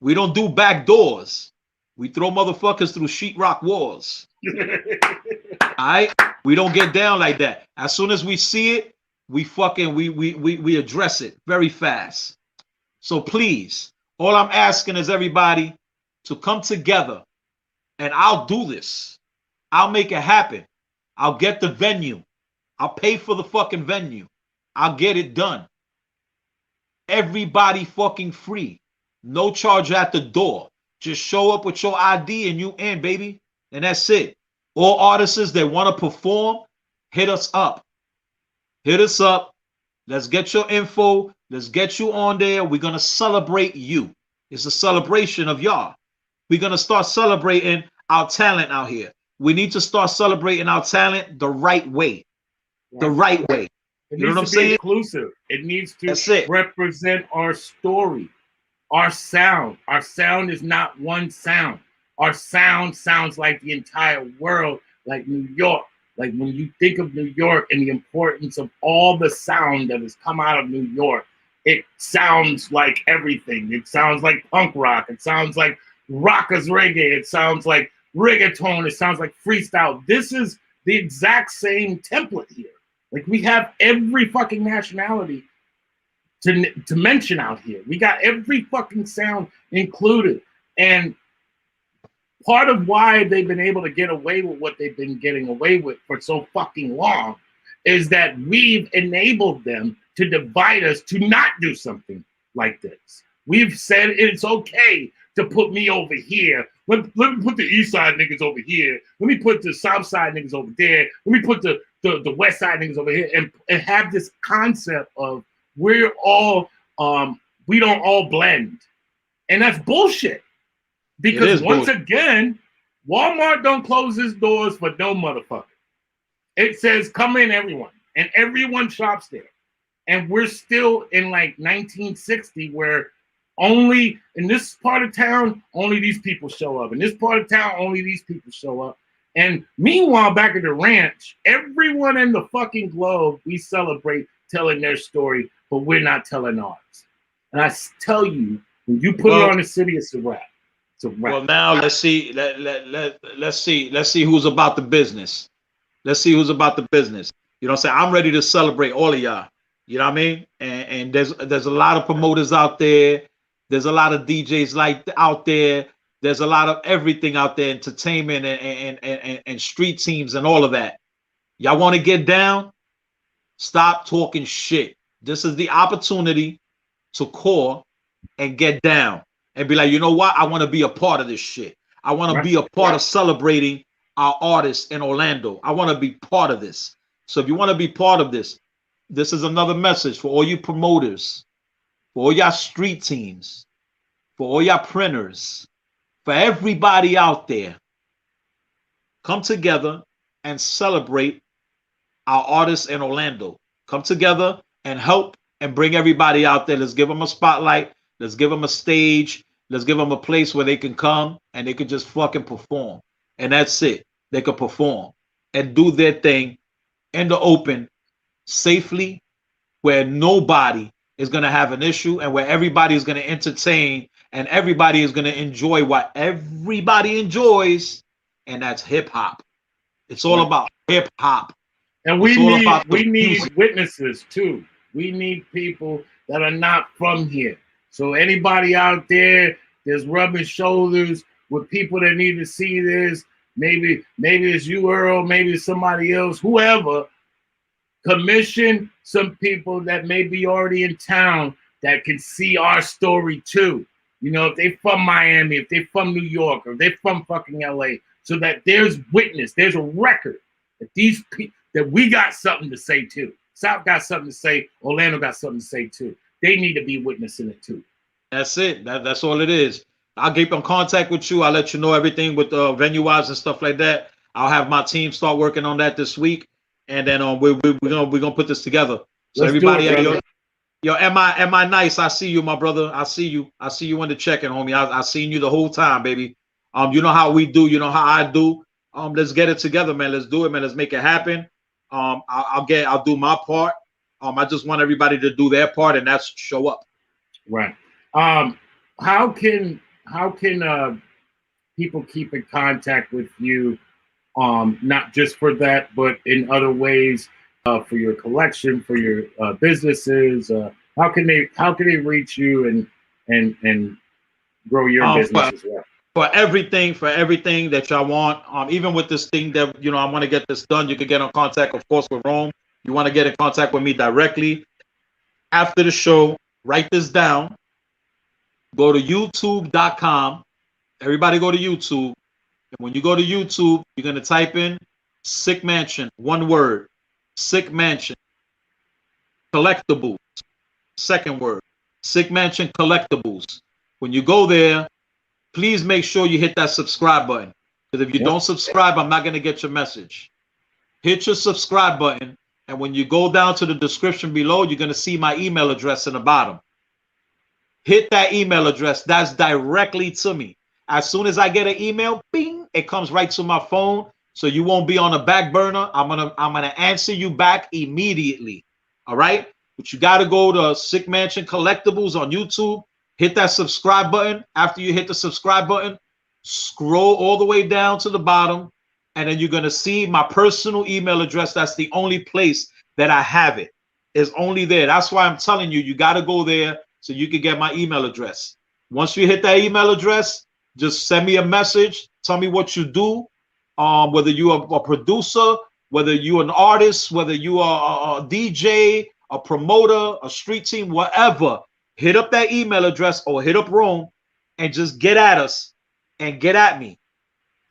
We don't do back doors. We throw motherfuckers through sheetrock walls. All right? We don't get down like that. As soon as we see it, we address it very fast. So please, all I'm asking is everybody to come together, and I'll do this. I'll make it happen. I'll get the venue. I'll pay for the fucking venue. I'll get it done. Everybody fucking free. No charge at the door. Just show up with your ID and you in, baby. And that's it. All artists that want to perform, hit us up. Hit us up. Let's get your info. Let's get you on there. We're going to celebrate you. It's a celebration of y'all. We're going to start celebrating our talent out here. We need to start celebrating our talent the right way. The right way. It You know what I'm needs to be saying? inclusive. It needs That's to it. represent our story, our sound. Our sound is not one sound. Our sound sounds like the entire world, like New York. Like when you think of New York and the importance of all the sound that has come out of New York, it sounds like everything. It sounds like punk rock. It sounds like rockers reggae. It sounds like reggaeton. It sounds like freestyle. This is the exact same template here. Like we have every fucking nationality to mention out here. We got every fucking sound included. And part of why they've been able to get away with what they've been getting away with for so fucking long is that we've enabled them to divide us to not do something like this. We've said it's okay to put me over here. Let me put the east side niggas over here. Let me put the south side niggas over there. Let me put the west side niggas over here, and have this concept of we're all we don't all blend. And that's bullshit. Because once again, Walmart don't close its doors for no motherfucker. It says come in everyone, and everyone shops there. And we're still in like 1960 where only in this part of town, only these people show up. In this part of town, only these people show up. And meanwhile, back at the ranch, everyone in the fucking globe, we celebrate telling their story, but we're not telling ours. And I tell you, when you put it on the city, it's a wrap. It's a wrap. Well, now let's see. Let's see who's about the business. Let's see who's about the business. You know what I'm saying? I'm ready to celebrate all of y'all. You know what I mean? And there's a lot of promoters out there. There's a lot of DJs out there. There's a lot of everything out there, entertainment and street teams and all of that. Y'all want to get down? Stop talking shit. This is the opportunity to call and get down and be like, you know what? I want to be a part of this shit. I want to be a part of celebrating our artists in Orlando. I want to be part of this. So if you want to be part of this, this is another message for all you promoters, for all y'all street teams, for all y'all printers, for everybody out there. Come together and celebrate our artists in Orlando. Come together and help and bring everybody out there. Let's give them a spotlight. Let's give them a stage. Let's give them a place where they can come and they can just fucking perform. And that's it. They can perform and do their thing in the open safely, where nobody is going to have an issue and where everybody is going to entertain and everybody is going to enjoy what everybody enjoys. And that's hip hop. It's all about hip hop. And we need witnesses too. We need people that are not from here. So anybody out there that's rubbing shoulders with people that need to see this, maybe it's you, Earl, maybe it's somebody else, whoever, commission some people that may be already in town that can see our story too. You know, if they from Miami, if they from New York, or if they from fucking LA, so that there's witness, there's a record that these people, that we got something to say too. South got something to say. Orlando got something to say too. They need to be witnessing it too. That's it. That's all it is. I'll keep in contact with you. I'll let you know everything with venue-wise and stuff like that. I'll have my team start working on that this week, and then we're gonna put this together. So let's everybody, yo, am I nice? I see you, my brother. I see you in the check-in, homie. I seen you the whole time, baby. You know how we do. You know how I do. Let's get it together, man. Let's do it, man. Let's make it happen. I'll do my part. I just want everybody to do their part, and that's show up. Right. How can people keep in contact with you? Not just for that, but in other ways, for your collection, for your businesses. How can they reach you and grow your business as well? For everything that y'all want, even with this thing that, I want to get this done, you can get in contact, of course, with Rome. You want to get in contact with me directly after the show, write this down. Go to youtube.com. Everybody go to YouTube. And when you go to YouTube, you're going to type in Sick Mansion, one word, Sick Mansion Collectibles, second word, Sick Mansion Collectibles. When you go there, please make sure you hit that subscribe button. Because if you don't subscribe, I'm not going to get your message. Hit your subscribe button. And when you go down to the description below, you're going to see my email address in the bottom. Hit that email address. That's directly to me. As soon as I get an email, bing, it comes right to my phone. So you won't be on the back burner. I'm gonna answer you back immediately. All right? But you got to go to Sick Mansion Collectibles on YouTube. Hit that subscribe button. After you hit the subscribe button, scroll all the way down to the bottom, and then you're going to see my personal email address. That's the only place that I have it. It's only there. That's why I'm telling you, you got to go there so you can get my email address. Once you hit that email address, just send me a message. Tell me what you do, whether you are a producer, whether you're an artist, whether you are a DJ, a promoter, a street team, whatever. Hit up that email address or hit up Rome and just get at us and get at me.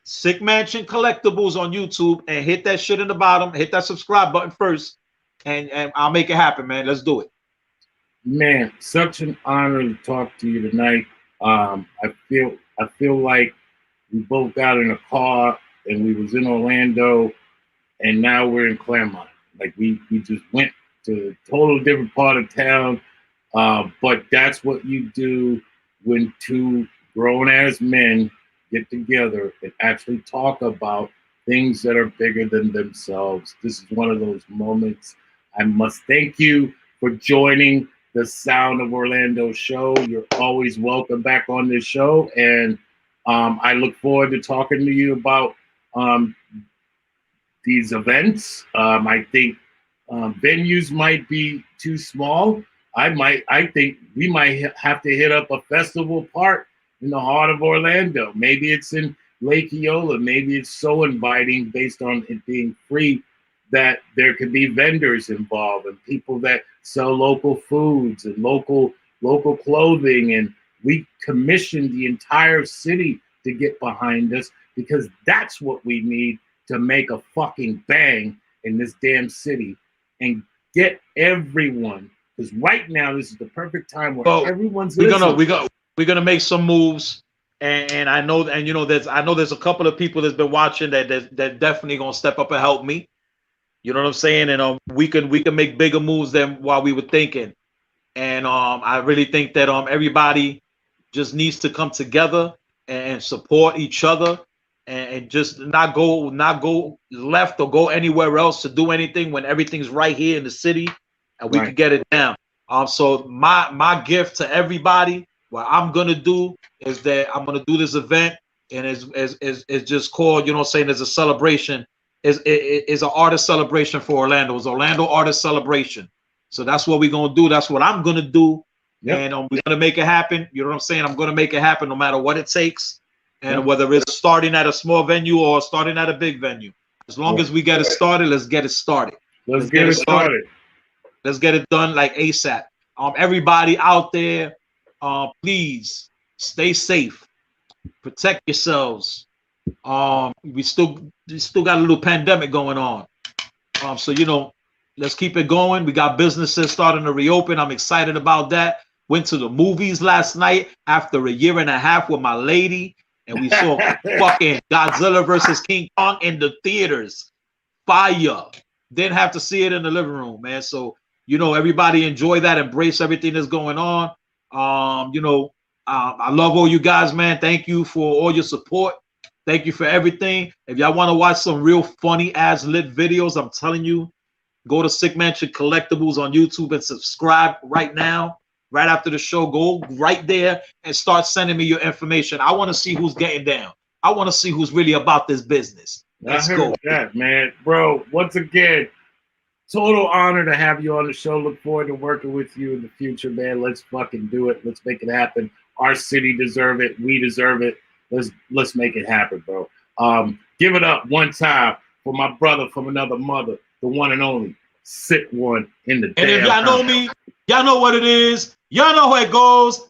Sick Mansion Collectibles on YouTube, and hit that shit in the bottom. Hit that subscribe button first, and I'll make it happen, man. Let's do it. Man, such an honor to talk to you tonight. I feel like we both got in a car and we was in Orlando, and now we're in Claremont. Like we just went to a total different part of town. But that's what you do when two grown-ass men get together and actually talk about things that are bigger than themselves. This is one of those moments. I must thank you for joining the Sound of Orlando show. You're always welcome back on this show. And I look forward to talking to you about these events. I think venues might be too small. I think we might have to hit up a festival park in the heart of Orlando. Maybe it's in Lake Eola. Maybe it's so inviting based on it being free that there could be vendors involved and people that sell local foods and local clothing, and we commissioned the entire city to get behind us because that's what we need to make a fucking bang in this damn city and get everyone. Because right now this is the perfect time where everyone's we're gonna make some moves, and I know, and you know, there's a couple of people that's been watching that definitely gonna step up and help me. You know what I'm saying? And we can make bigger moves than what we were thinking. And I really think that everybody just needs to come together and support each other, and just not go left or go anywhere else to do anything when everything's right here in the city and we can get it down. So my gift to everybody, what I'm gonna do is that I'm gonna do this event, and it's just called, you know what I'm saying, it's a celebration. It's an artist celebration for Orlando. It's Orlando Artist Celebration. So that's what we're gonna do. That's what I'm gonna do. Yep. And we're gonna make it happen. You know what I'm saying? I'm gonna make it happen no matter what it takes. And whether it's starting at a small venue or starting at a big venue. As long as we get it started, let's get it started. Let's get it started. Let's get it done like ASAP. Everybody out there, please stay safe. Protect yourselves. We still got a little pandemic going on. So, you know, let's keep it going. We got businesses starting to reopen. I'm excited about that. Went to the movies last night after a year and a half with my lady, and we saw fucking Godzilla versus King Kong in the theaters. Fire. Didn't have to see it in the living room, man. So, you know, everybody enjoy that. Embrace everything that's going on. You know, I love all you guys, man. Thank you for all your support. Thank you for everything. If y'all want to watch some real funny ass lit videos, I'm telling you, go to Sick Mansion Collectibles on YouTube and subscribe right now. Right after the show, go right there and start sending me your information. I want to see who's getting down. I want to see who's really about this business. Let's go. That, man. Bro, once again, total honor to have you on the show. Look forward to working with you in the future, man. Let's fucking do it. Let's make it happen. Our city deserve it. We deserve it. Let's make it happen, bro. Give it up one time for my brother from another mother, the one and only Sick One in the And if y'all know me, y'all know what it is. Y'all know how it goes.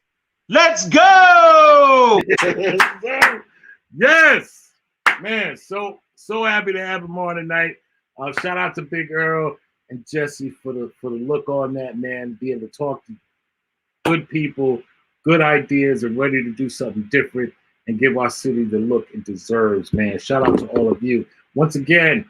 Let's go! Yes, man. So happy to have him on tonight. Shout out to Big Earl and Jesse for the look on that, man. Be able to talk to good people, good ideas, and ready to do something different and give our city the look it deserves, man. Shout out to all of you. Once again,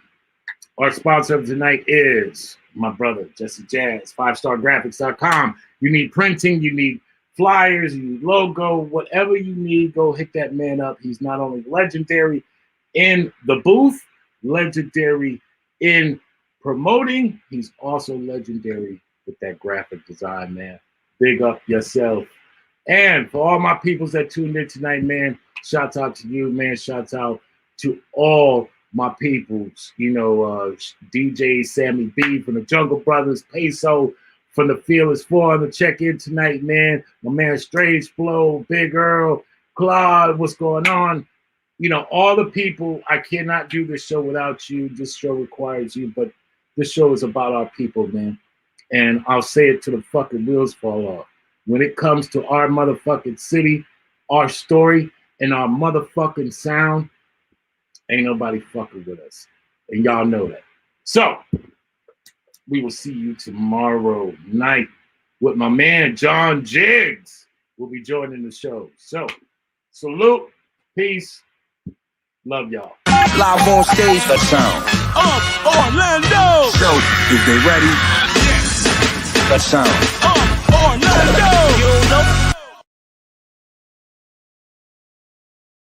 our sponsor of tonight is my brother, Jesse Jazz, 5stargraphics.com. You need printing, you need flyers, you need logo, whatever you need, go hit that man up. He's not only legendary in the booth, legendary in promoting, he's also legendary with that graphic design, man. Big up yourself. And for all my peoples that tuned in tonight, man, shouts out to you, man. Shouts out to all my peoples. You know, DJ Sammy B from the Jungle Brothers, Peso from the Fearless Four on the check-in tonight, man. My man Strange Flow, Big Earl, Claude, what's going on? You know, all the people. I cannot do this show without you. This show requires you, but this show is about our people, man. And I'll say it till the fucking wheels fall off. When it comes to our motherfucking city, our story, and our motherfucking sound, ain't nobody fucking with us. And y'all know that. So, we will see you tomorrow night with my man, John Jiggs. Will be joining the show. So, salute, peace, love y'all. Live on stage, that sound. Orlando! So, if they ready, Yes. that sound. Orlando! You know.